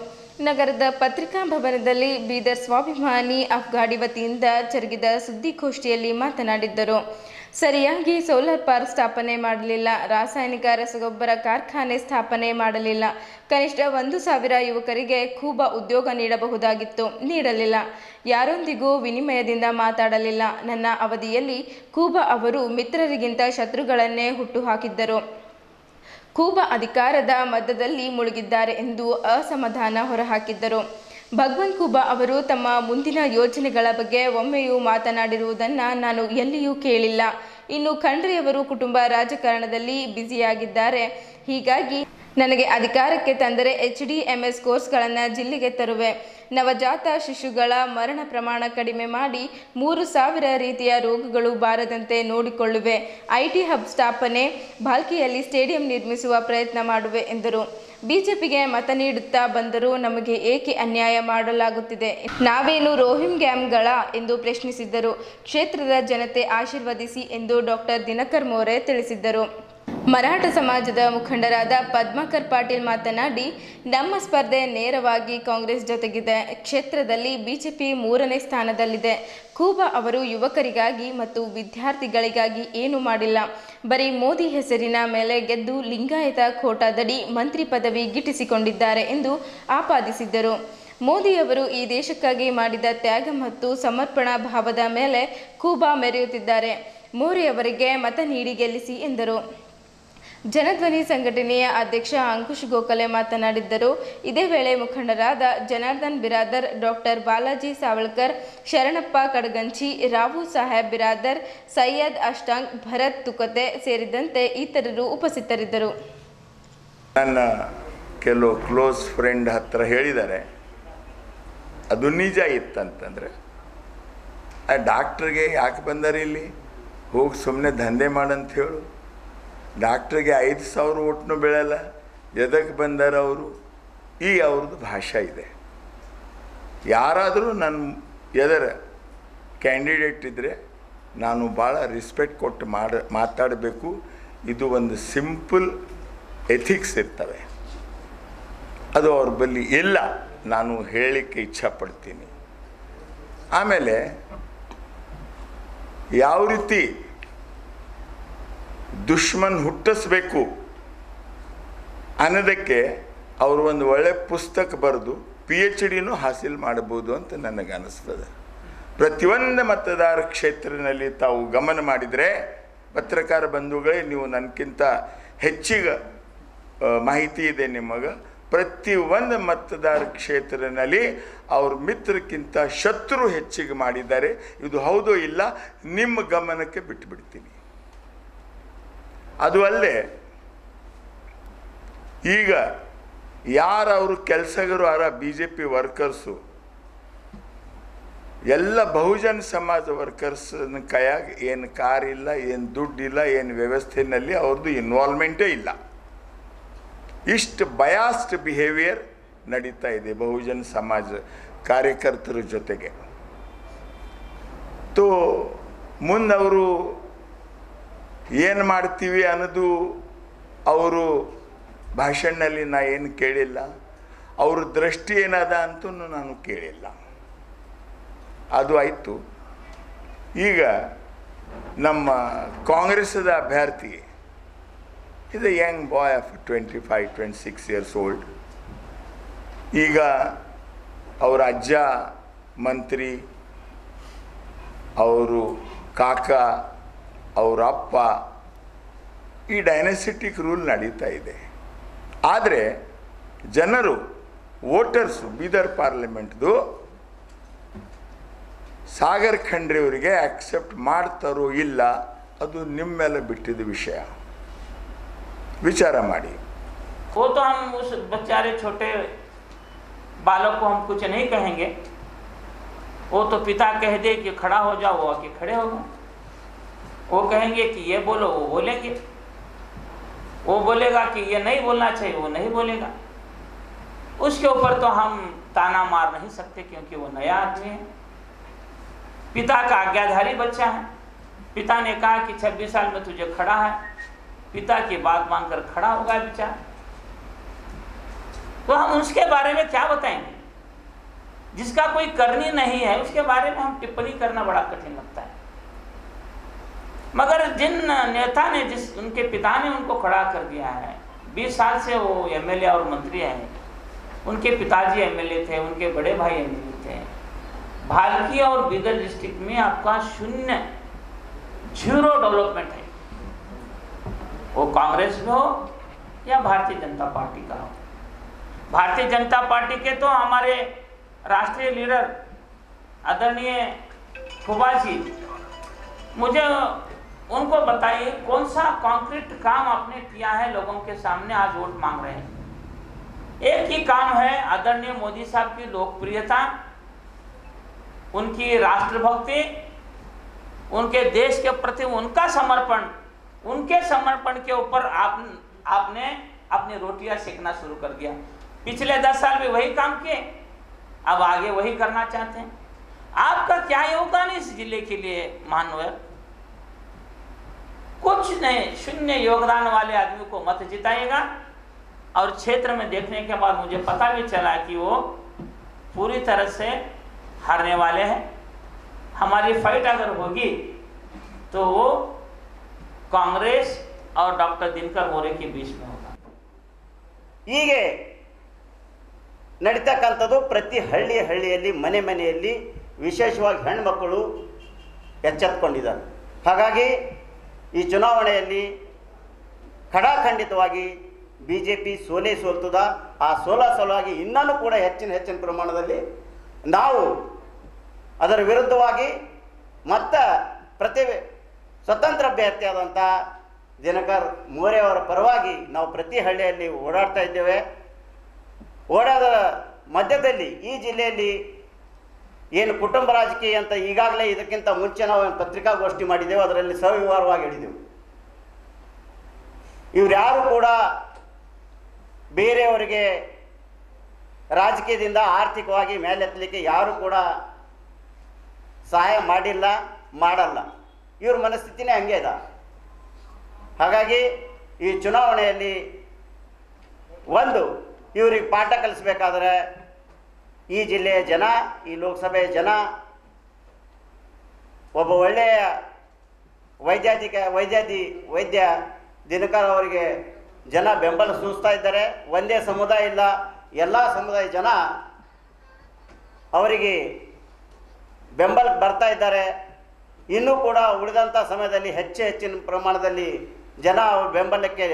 ನಗರದ ಪತ್ರಿಕಾ ಭವನದಲ್ಲಿ ಬೀದರ್ ಸ್ವಾಭಿಮಾನಿ ಅಫ್ಘಾಡಿ ವತಿಯಿಂದ ಜರುಗಿದ ಸುದ್ದಿಗೋಷ್ಠಿಯಲ್ಲಿ ಮಾತನಾಡಿದ್ದರು. ಸರಿಯಾಗಿ ಸೋಲಾರ್ ಪಾರ್ಕ್ ಸ್ಥಾಪನೆ ಮಾಡಲಿಲ್ಲ, ರಾಸಾಯನಿಕ ರಸಗೊಬ್ಬರ ಕಾರ್ಖಾನೆ ಸ್ಥಾಪನೆ ಮಾಡಲಿಲ್ಲ, ಕನಿಷ್ಠ 1,000 ಯುವಕರಿಗೆ ಖೂಬಾ ಉದ್ಯೋಗ ನೀಡಬಹುದಾಗಿತ್ತು, ನೀಡಲಿಲ್ಲ, ಯಾರೊಂದಿಗೂ ವಿನಿಮಯದಿಂದ ಮಾತಾಡಲಿಲ್ಲ. ನನ್ನ ಅವಧಿಯಲ್ಲಿ ಖೂಬಾ ಅವರು ಮಿತ್ರರಿಗಿಂತ ಶತ್ರುಗಳನ್ನೇ ಹುಟ್ಟುಹಾಕಿದ್ದರು. ಖೂಬಾ ಅಧಿಕಾರದ ಮದ್ದದಲ್ಲಿ ಮುಳುಗಿದ್ದಾರೆ ಎಂದು ಅಸಮಾಧಾನ ಹೊರಹಾಕಿದ್ದರು. ಭಗವಂತ್ ಖೂಬಾ ಅವರು ತಮ್ಮ ಮುಂದಿನ ಯೋಜನೆಗಳ ಬಗ್ಗೆ ಒಮ್ಮೆಯೂ ಮಾತನಾಡಿರುವುದನ್ನು ನಾನು ಎಲ್ಲಿಯೂ ಕೇಳಿಲ್ಲ. ಇನ್ನು ಖಂಡ್ರೆಯವರು ಕುಟುಂಬ ರಾಜಕಾರಣದಲ್ಲಿ ಬ್ಯುಸಿಯಾಗಿದ್ದಾರೆ. ಹೀಗಾಗಿ ನನಗೆ ಅಧಿಕಾರಕ್ಕೆ ತಂದರೆ HDMS ಕೋರ್ಸ್ಗಳನ್ನು ಜಿಲ್ಲೆಗೆ ತರುವೆ, ನವಜಾತ ಶಿಶುಗಳ ಮರಣ ಪ್ರಮಾಣ ಕಡಿಮೆ ಮಾಡಿ 3,000 ರೀತಿಯ ರೋಗಗಳು ಬಾರದಂತೆ ನೋಡಿಕೊಳ್ಳುವೆ, IT ಹಬ್ ಸ್ಥಾಪನೆ, ಭಾಲ್ಕಿಯಲ್ಲಿ ಸ್ಟೇಡಿಯಂ ನಿರ್ಮಿಸುವ ಪ್ರಯತ್ನ ಮಾಡುವೆ ಎಂದರು. ಬಿಜೆಪಿಗೆ ಮತ ನೀಡುತ್ತಾ ಬಂದರೂ ನಮಗೆ ಏಕೆ ಅನ್ಯಾಯ ಮಾಡಲಾಗುತ್ತಿದೆ, ನಾವೇನು ರೋಹಿಂಗ್ಯಾಗಳ ಎಂದು ಪ್ರಶ್ನಿಸಿದ್ದರು. ಕ್ಷೇತ್ರದ ಜನತೆ ಆಶೀರ್ವದಿಸಿ ಎಂದು ಡಾಕ್ಟರ್ ದಿನಕರ್ ಮೋರೆ ತಿಳಿಸಿದ್ದರು. ಮರಾಠ ಸಮಾಜದ ಮುಖಂಡರಾದ ಪದ್ಮಾಕರ್ ಪಾಟೀಲ್ ಮಾತನಾಡಿ, ನಮ್ಮ ಸ್ಪರ್ಧೆ ನೇರವಾಗಿ ಕಾಂಗ್ರೆಸ್ ಜೊತೆಗಿದೆ. ಕ್ಷೇತ್ರದಲ್ಲಿ ಬಿಜೆಪಿ 3ನೇ ಸ್ಥಾನದಲ್ಲಿದೆ. ಖೂಬಾ ಅವರು ಯುವಕರಿಗಾಗಿ ಮತ್ತು ವಿದ್ಯಾರ್ಥಿಗಳಿಗಾಗಿ ಏನು ಮಾಡಿಲ್ಲ, ಬರೀ ಮೋದಿ ಹೆಸರಿನ ಮೇಲೆ ಗೆದ್ದು ಲಿಂಗಾಯತ ಖೋಟಾದಡಿ ಮಂತ್ರಿ ಪದವಿ ಗಿಟ್ಟಿಸಿಕೊಂಡಿದ್ದಾರೆ ಎಂದು ಆಪಾದಿಸಿದ್ದರು. ಮೋದಿಯವರು ಈ ದೇಶಕ್ಕಾಗಿ ಮಾಡಿದ ತ್ಯಾಗ ಮತ್ತು ಸಮರ್ಪಣಾ ಭಾವದ ಮೇಲೆ ಖೂಬಾ ಮೆರೆಯುತ್ತಿದ್ದಾರೆ. ಮೋರೆಯವರಿಗೆ ಮತ ನೀಡಿ ಗೆಲ್ಲಿಸಿ ಎಂದರು. ಜನಧ್ವನಿ ಸಂಘಟನೆಯ ಅಧ್ಯಕ್ಷ ಅಂಕುಶ್ ಗೋಖಲೆ ಮಾತನಾಡಿದ್ದರು. ಇದೇ ವೇಳೆ ಮುಖಂಡರಾದ ಜನಾರ್ದನ್ ಬಿರಾದರ್, ಡಾಕ್ಟರ್ ಬಾಲಾಜಿ ಸಾವಳ್ಕರ್, ಶರಣಪ್ಪ ಕಡಗಂಚಿ, ರಾವು ಸಾಹೇಬ್ ಬಿರಾದರ್, ಸೈಯದ್ ಅಷ್ಟಾಂಗ್, ಭರತ್ ತುಕತೆ ಸೇರಿದಂತೆ ಇತರರು ಉಪಸ್ಥಿತರಿದ್ದರು. ನನ್ನ ಕೆಲವು ಕ್ಲೋಸ್ ಫ್ರೆಂಡ್ ಹತ್ರ ಹೇಳಿದ್ದಾರೆ, ಅದು ನಿಜ ಇತ್ತಂತಂದರೆ ಆ ಡಾಕ್ಟ್ರಿಗೆ ಯಾಕೆ ಬಂದಾರೆ ಇಲ್ಲಿ, ಹೋಗಿ ಸುಮ್ಮನೆ ದಂಧೆ ಮಾಡಂತ ಹೇಳು. ಡಾಕ್ಟ್ರಿಗೆ 5,000 ಓಟ್ನೂ ಬೀಳಲ್ಲ, ಎದಕ್ಕೆ ಬಂದಾರ ಅವರು, ಈ ಅವ್ರದ್ದು ಭಾಷೆ ಇದೆ. ಯಾರಾದರೂ ನನ್ನ ಎದರ ಕ್ಯಾಂಡಿಡೇಟ್ ಇದ್ದರೆ ನಾನು ಭಾಳ ರೆಸ್ಪೆಕ್ಟ್ ಕೊಟ್ಟು ಮಾತಾಡಬೇಕು. ಇದು ಒಂದು ಸಿಂಪಲ್ ಎಥಿಕ್ಸ್ ಇರ್ತವೆ, ಅದು ಅವ್ರ ಬಳಿ ಇಲ್ಲ, ನಾನು ಹೇಳಲಿಕ್ಕೆ ಇಚ್ಛಾಪಡ್ತೀನಿ. ಆಮೇಲೆ ಯಾವ ರೀತಿ ದುಶ್ಮನ್ ಹುಟ್ಟಿಸ್ಬೇಕು ಅನ್ನೋದಕ್ಕೆ ಅವರು ಒಂದು ಒಳ್ಳೆ ಪುಸ್ತಕ ಬರೆದು PhDನೂ ಹಾಸಿಲ್ ಮಾಡ್ಬೋದು ಅಂತ ನನಗೆ ಅನ್ನಿಸ್ತದೆ. ಪ್ರತಿಯೊಂದು ಮತದಾರ ಕ್ಷೇತ್ರದಲ್ಲಿ ತಾವು ಗಮನ ಮಾಡಿದರೆ, ಪತ್ರಕಾರ ಬಂಧುಗಳೇ, ನೀವು ನನಗಿಂತ ಹೆಚ್ಚಿಗೆ ಮಾಹಿತಿ ಇದೆ ನಿಮಗೆ. ಪ್ರತಿಯೊಂದು ಮತದಾರ ಕ್ಷೇತ್ರದಲ್ಲಿ ಅವ್ರ ಮಿತ್ರಕ್ಕಿಂತ ಶತ್ರು ಹೆಚ್ಚಿಗೆ ಮಾಡಿದ್ದಾರೆ. ಇದು ಹೌದೋ ಇಲ್ಲ ನಿಮ್ಮ ಗಮನಕ್ಕೆ ಬಿಟ್ಟುಬಿಡ್ತೀನಿ. ಅದು ಅಲ್ಲದೆ ಈಗ ಯಾರವರು ಕೆಲಸಗಾರರು ಆರ BJP ವರ್ಕರ್ಸು ಎಲ್ಲ ಬಹುಜನ ಸಮಾಜ ವರ್ಕರ್ಸ್ನ ಕೈಯಾಗ ಏನು ಕಾರ್ ಇಲ್ಲ, ಏನು ದುಡ್ಡಿಲ್ಲ, ಏನು ವ್ಯವಸ್ಥೆಯಲ್ಲಿ ಅವ್ರದ್ದು ಇನ್ವಾಲ್ವ್ಮೆಂಟೇ ಇಲ್ಲ. ಇಷ್ಟು ಬಯಾಸ್ಡ್ ಬಿಹೇವಿಯರ್ ನಡೀತಾ ಇದೆ ಬಹುಜನ ಸಮಾಜ ಕಾರ್ಯಕರ್ತರ ಜೊತೆಗೆ. ತೋ ಮುಂದೆ ಅವರು ಏನು ಮಾಡ್ತೀವಿ ಅನ್ನೋದು ಅವರು ಭಾಷಣದಲ್ಲಿ ನಾ ಏನು ಕೇಳಿಲ್ಲ, ಅವ್ರ ದೃಷ್ಟಿ ಏನದ ಅಂತೂ ನಾನು ಕೇಳಿಲ್ಲ. ಅದು ಆಯಿತು. ಈಗ ನಮ್ಮ ಕಾಂಗ್ರೆಸ್ದ ಅಭ್ಯರ್ಥಿ ಇದು young boy of 25-26 years old. ಈಗ ಅವರ ಅಜ್ಜ ಮಂತ್ರಿ, ಅವರು ಕಾಕ, ಅವರ ಅಪ್ಪ, ಈ ಡೈನಾಸಿಟಿಕ್ ರೂಲ್ ನಡೀತಾ ಇದೆ. ಆದರೆ ಜನರು ವೋಟರ್ಸು ಬೀದರ್ ಪಾರ್ಲಿಮೆಂಟ್ದು ಸಾಗರ್ ಖಂಡ್ರೆ ಅವರಿಗೆ ಆಕ್ಸೆಪ್ಟ್ ಮಾಡ್ತಾರೋ ಇಲ್ಲ ಅದು ನಿಮ್ಮ ಮೇಲೆ ಬಿಟ್ಟಿದ್ದ ವಿಷಯ. विचारा माड़ी। वो तो हम उस बेचारे छोटे बालक को हम कुछ नहीं कहेंगे, वो तो पिता कह दे कि खड़ा हो जाओ, वो आके खड़े हो गए। वो कहेंगे कि ये बोलो, वो बोलेंगे। वो बोलेगा कि ये नहीं बोलना चाहिए, वो नहीं बोलेगा। उसके ऊपर तो हम ताना मार नहीं सकते क्योंकि वो नया आदमी है, पिता का आज्ञाधारी बच्चा है। पिता ने कहा कि 26 साल में तुझे खड़ा है, पिता की बात मानकर खड़ा होगा बेचारा। तो हम उसके बारे में क्या बताएंगे? जिसका कोई करनी नहीं है उसके बारे में हम टिप्पणी करना बड़ा कठिन लगता है। मगर जिन नेता ने उनके पिता ने उनको खड़ा कर दिया है, 20 साल से वो एमएलए और मंत्री हैं, उनके पिताजी एमएलए थे, उनके बड़े भाई एमएलए थे। भालकी और बीदर डिस्ट्रिक्ट में आपका 0 डेवलपमेंट है, वो कांग्रेस में हो या भारतीय जनता पार्टी का हो। भारतीय जनता पार्टी के तो हमारे राष्ट्रीय लीडर आदरणीय फुबा जी, मुझे उनको बताइए कौन सा कॉन्क्रीट काम आपने किया है लोगों के सामने आज वोट मांग रहे हैं। एक ही काम है, आदरणीय मोदी साहब की लोकप्रियता, उनकी राष्ट्रभक्ति, उनके देश के प्रति उनका समर्पण, उनके समर्पण के ऊपर आपने अपनी रोटियां सेकना शुरू कर दिया। पिछले 10 साल में वही काम किए, अब आगे वही करना चाहते हैं। आपका क्या योगदान है इस जिले के लिए मानव? कुछ नहीं, 0 योगदान वाले आदमी को मत जिताएगा। और क्षेत्र में देखने के बाद मुझे पता भी चला कि वो पूरी तरह से हारने वाले हैं। हमारी फाइट अगर होगी तो वो कांग्रेस और डॉक्टर दिनकर मोरे के बीच में होगा। ಹೀಗೆ ನಡೀತಕ್ಕಂಥದ್ದು ಪ್ರತಿ ಹಳ್ಳಿಯಲ್ಲಿ ಮನೆ ಮನೆಯಲ್ಲಿ ವಿಶೇಷವಾಗಿ ಹೆಣ್ಮಕ್ಕಳು ಎಚ್ಚೆತ್ತುಕೊಂಡಿದ್ದಾರೆ. ಹಾಗಾಗಿ ಈ ಚುನಾವಣೆಯಲ್ಲಿ ಖಡಾಖಂಡಿತವಾಗಿ BJP ಸೋಲ್ತದ. ಆ ಸಲುವಾಗಿ ಇನ್ನೂ ಕೂಡ ಹೆಚ್ಚಿನ ಪ್ರಮಾಣದಲ್ಲಿ ನಾವು ಅದರ ವಿರುದ್ಧವಾಗಿ ಸ್ವತಂತ್ರ ಅಭ್ಯರ್ಥಿಯಾದಂಥ ದಿನಕರ್ ಮೋರೆ ಅವರ ಪರವಾಗಿ ನಾವು ಪ್ರತಿ ಹಳ್ಳಿಯಲ್ಲಿ ಓಡಾಡ್ತಾ ಇದ್ದೇವೆ. ಓಡಾದ ಮಧ್ಯದಲ್ಲಿ ಈ ಜಿಲ್ಲೆಯಲ್ಲಿ ಏನು ಕುಟುಂಬ ರಾಜಕೀಯ ಅಂತ ಈಗಾಗಲೇ ಇದಕ್ಕಿಂತ ಮುಂಚೆ ನಾವು ಪತ್ರಿಕಾಗೋಷ್ಠಿ ಮಾಡಿದ್ದೆವು, ಅದರಲ್ಲಿ ಸವಿವರವಾಗಿ ಹೇಳಿದೆವು. ಇವ್ರ್ಯಾರು ಕೂಡ ಬೇರೆಯವರಿಗೆ ರಾಜಕೀಯದಿಂದ ಆರ್ಥಿಕವಾಗಿ ಮೇಲೆತ್ತಲಿಕ್ಕೆ ಯಾರು ಕೂಡ ಸಹಾಯ ಮಾಡಿಲ್ಲ, ಮಾಡಲ್ಲ. ಇವ್ರ ಮನಸ್ಥಿತಿನೇ ಹಂಗೆ ಇದೆ. ಹಾಗಾಗಿ ಈ ಚುನಾವಣೆಯಲ್ಲಿ ಇವ್ರಿಗೆ ಪಾಠ ಕಲಿಸ್ಬೇಕಾದ್ರೆ ಈ ಜಿಲ್ಲೆಯ ಜನ, ಈ ಲೋಕಸಭೆಯ ಜನ ಒಬ್ಬ ಒಳ್ಳೆಯ ವೈದ್ಯ ದಿನಕರ್ ಅವರಿಗೆ ಜನ ಬೆಂಬಲ ಸೂಚಿಸ್ತಾ ಇದ್ದಾರೆ. ಒಂದೇ ಸಮುದಾಯ ಇಲ್ಲ, ಎಲ್ಲ ಸಮುದಾಯ ಜನ ಅವರಿಗೆ ಬೆಂಬಲಕ್ಕೆ ಬರ್ತಾ ಇದ್ದಾರೆ. ಇನ್ನೂ ಕೂಡ ಉಳಿದಂಥ ಸಮಯದಲ್ಲಿ ಹೆಚ್ಚಿನ ಪ್ರಮಾಣದಲ್ಲಿ ಜನ ಬೆಂಬಲಕ್ಕೆ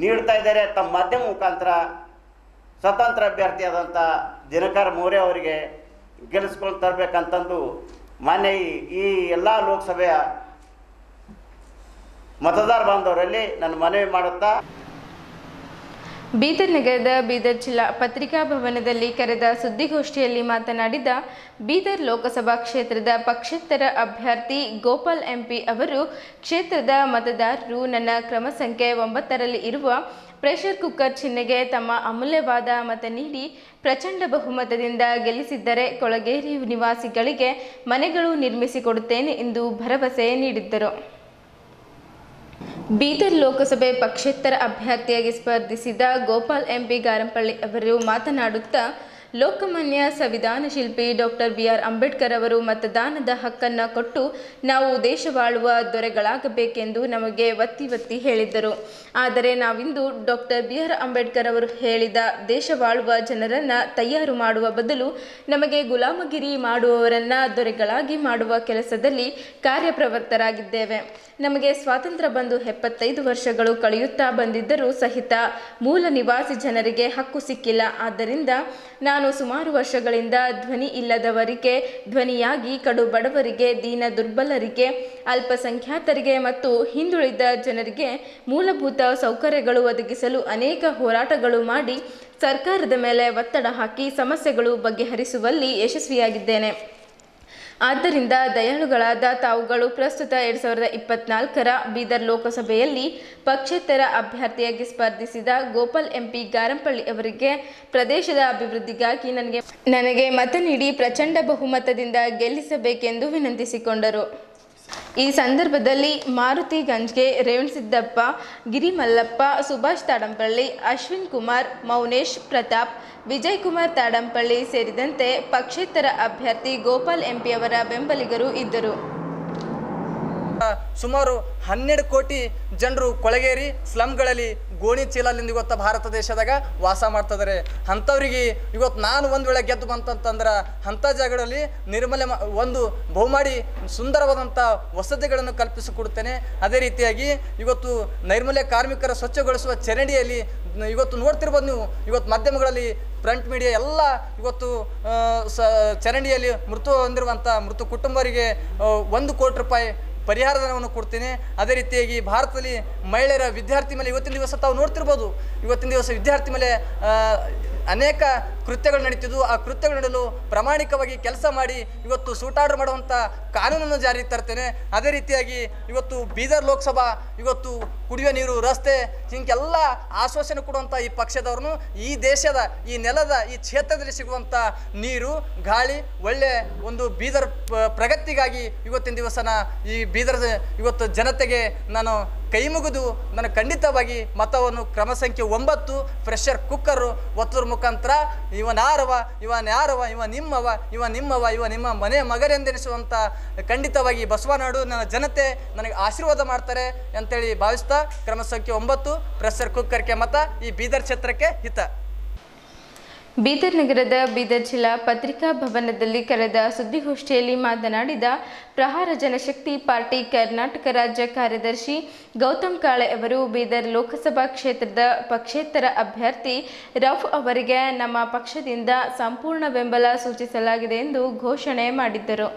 ನೀಡ್ತಾ ಇದ್ದಾರೆ. ತಮ್ಮ ಮಾಧ್ಯಮ ಮುಖಾಂತರ ಸ್ವತಂತ್ರ ಅಭ್ಯರ್ಥಿಯಾದಂಥ ದಿನಕರ್ ಮೋರೆ ಅವರಿಗೆ ಗೆಲ್ಲಿಸ್ಕೊಂಡು ತರಬೇಕಂತಂದು ಮಾನ್ಯ ಈ ಎಲ್ಲ ಲೋಕಸಭೆಯ ಮತದಾರ ಬಾಂಧವರಲ್ಲಿ ನನ್ನ ಮನವಿ ಮಾಡುತ್ತಾ, ಬೀದರ್ ನಗರದ ಬೀದರ್ ಜಿಲ್ಲಾ ಪತ್ರಿಕಾ ಭವನದಲ್ಲಿ ಕರೆದ ಸುದ್ದಿಗೋಷ್ಠಿಯಲ್ಲಿ ಮಾತನಾಡಿದ ಬೀದರ್ ಲೋಕಸಭಾ ಕ್ಷೇತ್ರದ ಪಕ್ಷೇತರ ಅಭ್ಯರ್ಥಿ ಗೋಪಾಲ್ MP ಅವರು, ಕ್ಷೇತ್ರದ ಮತದಾರರು ನನ್ನ ಕ್ರಮ ಸಂಖ್ಯೆ 9ರಲ್ಲಿ ಇರುವ ಪ್ರೆಷರ್ ಕುಕ್ಕರ್ ಚಿಹ್ನೆಗೆ ತಮ್ಮ ಅಮೂಲ್ಯವಾದ ಮತ ನೀಡಿ ಪ್ರಚಂಡ ಬಹುಮತದಿಂದ ಗೆಲ್ಲಿಸಿದ್ದರೆ ಕೊಳಗೇರಿ ನಿವಾಸಿಗಳಿಗೆ ಮನೆಗಳು ನಿರ್ಮಿಸಿಕೊಡುತ್ತೇನೆ ಎಂದು ಭರವಸೆ ನೀಡಿದ್ದರು. ಬೀದರ್ ಲೋಕಸಭೆ ಪಕ್ಷೇತರ ಅಭ್ಯರ್ಥಿಯಾಗಿ ಸ್ಪರ್ಧಿಸಿದ ಗೋಪಾಲ್ ಎಂಪಿ ಗಾರಂಪಳ್ಳಿ ಅವರು ಮಾತನಾಡುತ್ತಾ, ಲೋಕಮಾನ್ಯ ಸಂವಿಧಾನ ಶಿಲ್ಪಿ ಡಾಕ್ಟರ್ ಬಿ.ಆರ್. ಅಂಬೇಡ್ಕರ್ ಅವರು ಮತದಾನದ ಹಕ್ಕನ್ನು ಕೊಟ್ಟು ನಾವು ದೇಶವಾಳುವ ದೊರೆಗಳಾಗಬೇಕೆಂದು ನಮಗೆ ಒತ್ತಿ ಹೇಳಿದ್ದರು. ಆದರೆ ನಾವಿಂದು ಡಾಕ್ಟರ್ ಬಿ.ಆರ್. ಅಂಬೇಡ್ಕರ್ ಅವರು ಹೇಳಿದ ದೇಶವಾಳುವ ಜನರನ್ನು ತಯಾರು ಮಾಡುವ ಬದಲು ನಮಗೆ ಗುಲಾಮಗಿರಿ ಮಾಡುವವರನ್ನು ದೊರೆಗಳಾಗಿ ಮಾಡುವ ಕೆಲಸದಲ್ಲಿ ಕಾರ್ಯಪ್ರವೃತ್ತರಾಗಿದ್ದೇವೆ. ನಮಗೆ ಸ್ವಾತಂತ್ರ್ಯ ಬಂದು 75 ವರ್ಷಗಳು ಕಳೆಯುತ್ತಾ ಬಂದಿದ್ದರೂ ಸಹಿತ ಮೂಲ ನಿವಾಸಿ ಜನರಿಗೆ ಹಕ್ಕು ಸಿಕ್ಕಿಲ್ಲ. ಆದ್ದರಿಂದ ನಾನು ಸುಮಾರು ವರ್ಷಗಳಿಂದ ಧ್ವನಿ ಇಲ್ಲದವರಿಗೆ ಧ್ವನಿಯಾಗಿ ಕಡು ಬಡವರಿಗೆ, ದೀನ ದುರ್ಬಲರಿಗೆ, ಅಲ್ಪಸಂಖ್ಯಾತರಿಗೆ ಮತ್ತು ಹಿಂದುಳಿದ ಜನರಿಗೆ ಮೂಲಭೂತ ಸೌಕರ್ಯಗಳು ಒದಗಿಸಲು ಅನೇಕ ಹೋರಾಟಗಳು ಮಾಡಿ ಸರ್ಕಾರದ ಮೇಲೆ ಒತ್ತಡ ಹಾಕಿ ಸಮಸ್ಯೆಗಳು ಬಗೆಹರಿಸುವಲ್ಲಿ ಯಶಸ್ವಿಯಾಗಿದ್ದೇನೆ. ಆದ್ದರಿಂದ ದಯಾಳುಗಳಾದ ತಾವುಗಳು ಪ್ರಸ್ತುತ 2024ರ ಬೀದರ್ ಲೋಕಸಭೆಯಲ್ಲಿ ಪಕ್ಷೇತರ ಅಭ್ಯರ್ಥಿಯಾಗಿ ಸ್ಪರ್ಧಿಸಿದ ಗೋಪಾಲ್ ಎಂಪಿ ಗಾರಂಪಳ್ಳಿ ಅವರಿಗೆ ಪ್ರದೇಶದ ಅಭಿವೃದ್ಧಿಗಾಗಿ ನನಗೆ ಮತ ನೀಡಿ ಪ್ರಚಂಡ ಬಹುಮತದಿಂದ ಗೆಲ್ಲಿಸಬೇಕೆಂದು ವಿನಂತಿಸಿಕೊಂಡರು. ಈ ಸಂದರ್ಭದಲ್ಲಿ ಮಾರುತಿ ಗಂಜ್ಗೆ, ರೇವಣಸಿದ್ದಪ್ಪ, ಗಿರಿಮಲ್ಲಪ್ಪ, ಸುಭಾಷ್ ತಾಡಂಪಳ್ಳಿ, ಅಶ್ವಿನ್ ಕುಮಾರ್, ಮೌನೇಶ್, ಪ್ರತಾಪ್, ವಿಜಯ್ ಕುಮಾರ್ ತಾಡಂಪಳ್ಳಿ ಸೇರಿದಂತೆ ಪಕ್ಷೇತರ ಅಭ್ಯರ್ಥಿ ಗೋಪಾಲ್ ಎಂಪಿ ಅವರ ಬೆಂಬಲಿಗರು ಇದ್ದರು. ಸುಮಾರು 12 ಕೋಟಿ ಜನರು ಕೊಳಗೇರಿ ಸ್ಲಮ್ಗಳಲ್ಲಿ ಗೋಣಿ ಚೀಲದಿಂದ ಇವತ್ತು ಭಾರತ ದೇಶದಾಗ ವಾಸ ಮಾಡ್ತಿದ್ದಾರೆ. ಅಂಥವ್ರಿಗೆ ಇವತ್ತು ನಾನು ಒಂದು ವೇಳೆ ಗೆದ್ದು ಬಂತಂತಂದ್ರೆ ಅಂಥ ಜಾಗಗಳಲ್ಲಿ ಒಂದು ಬಹುಮಾಡಿ ಸುಂದರವಾದಂಥ ವಸತಿಗಳನ್ನು ಕಲ್ಪಿಸಿಕೊಡುತ್ತೇನೆ. ಅದೇ ರೀತಿಯಾಗಿ ಇವತ್ತು ನೈರ್ಮಲ್ಯ ಕಾರ್ಮಿಕರ ಸ್ವಚ್ಛಗೊಳಿಸುವ ಚರಂಡಿಯಲ್ಲಿ ಇವತ್ತು ನೋಡ್ತಿರ್ಬೋದು ನೀವು, ಇವತ್ತು ಮಾಧ್ಯಮಗಳಲ್ಲಿ ಫ್ರಂಟ್ ಮೀಡಿಯಾ ಎಲ್ಲ ಇವತ್ತು ಚರಂಡಿಯಲ್ಲಿ ಮೃತು ಹೊಂದಿರುವಂಥ ಮೃತು ಕುಟುಂಬರಿಗೆ 1 ಕೋಟಿ ರೂಪಾಯಿ ಪರಿಹಾರಧನವನ್ನು ಕೊಡ್ತೀನಿ. ಅದೇ ರೀತಿಯಾಗಿ ಭಾರತದಲ್ಲಿ ಮಹಿಳೆಯರ ವಿದ್ಯಾರ್ಥಿ ಮೇಲೆ ಇವತ್ತಿನ ದಿವಸ ತಾವು ನೋಡ್ತಿರ್ಬೋದು, ಇವತ್ತಿನ ದಿವಸ ವಿದ್ಯಾರ್ಥಿ ಮೇಲೆ ಅನೇಕ ಕೃತ್ಯಗಳು ನಡೀತಿದ್ದು, ಆ ಕೃತ್ಯಗಳು ನಡೆಯಲು ಪ್ರಾಮಾಣಿಕವಾಗಿ ಕೆಲಸ ಮಾಡಿ ಇವತ್ತು ಸೂಟಾರ್ಡರ್ ಮಾಡುವಂಥ ಕಾನೂನನ್ನು ಜಾರಿಗೆ ತರ್ತೇನೆ. ಅದೇ ರೀತಿಯಾಗಿ ಇವತ್ತು ಬೀದರ್ ಲೋಕಸಭಾ ಇವತ್ತು ಕುಡಿಯುವ ನೀರು, ರಸ್ತೆ, ಹಿಂಗೆಲ್ಲ ಆಶ್ವಾಸನೆ ಕೊಡುವಂಥ ಈ ಪಕ್ಷದವ್ರನ್ನು ಈ ದೇಶದ, ಈ ನೆಲದ, ಈ ಕ್ಷೇತ್ರದಲ್ಲಿ ಸಿಗುವಂಥ ನೀರು, ಗಾಳಿ, ಒಳ್ಳೆ ಒಂದು ಬೀದರ್ ಪ್ರಗತಿಗಾಗಿ ಇವತ್ತಿನ ದಿವಸನ ಈ ಬೀದರ್ ಇವತ್ತು ಜನತೆಗೆ ನಾನು ಕೈ ಮುಗಿದು ನಾನು ಖಂಡಿತವಾಗಿ ಮತವನ್ನು ಕ್ರಮ ಸಂಖ್ಯೆ 9 ಪ್ರೆಷರ್ ಕುಕ್ಕರು ಒತ್ತುವ ಮುಖಾಂತರ ಇವನಾರವ, ಇವನ್ಯಾರವ, ಇವ ನಿಮ್ಮವ, ಇವ ನಿಮ್ಮ ಮನೆ ಮಗರೆಂದೆನಿಸುವಂಥ ಖಂಡಿತವಾಗಿ ಬಸವನಾಡು ನನ್ನ ಜನತೆ ನನಗೆ ಆಶೀರ್ವಾದ ಮಾಡ್ತಾರೆ ಅಂತೇಳಿ ಭಾವಿಸ್ತಾ ಕ್ರಮ ಸಂಖ್ಯೆ 9 ಪ್ರೆಷರ್ ಕುಕ್ಕರ್ಗೆ ಮತ, ಈ ಬೀದರ್ ಕ್ಷೇತ್ರಕ್ಕೆ ಹಿತ. ಬೀದರ್ ನಗರದ ಬೀದರ್ ಜಿಲ್ಲಾ ಪತ್ರಿಕಾ ಭವನದಲ್ಲಿ ಕರೆದ ಸುದ್ದಿಗೋಷ್ಠಿಯಲ್ಲಿ ಮಾತನಾಡಿದ ಪ್ರಹಾರ ಜನಶಕ್ತಿ ಪಾರ್ಟಿ ಕರ್ನಾಟಕ ರಾಜ್ಯ ಕಾರ್ಯದರ್ಶಿ ಗೌತಮ್ ಕಾಳೆ ಅವರು, ಬೀದರ್ ಲೋಕಸಭಾ ಕ್ಷೇತ್ರದ ಪಕ್ಷೇತರ ಅಭ್ಯರ್ಥಿ ರೌಫ್ ಅವರಿಗೆ ನಮ್ಮ ಪಕ್ಷದಿಂದ ಸಂಪೂರ್ಣ ಬೆಂಬಲ ಸೂಚಿಸಲಾಗಿದೆ ಎಂದು ಘೋಷಣೆ ಮಾಡಿದ್ದರು.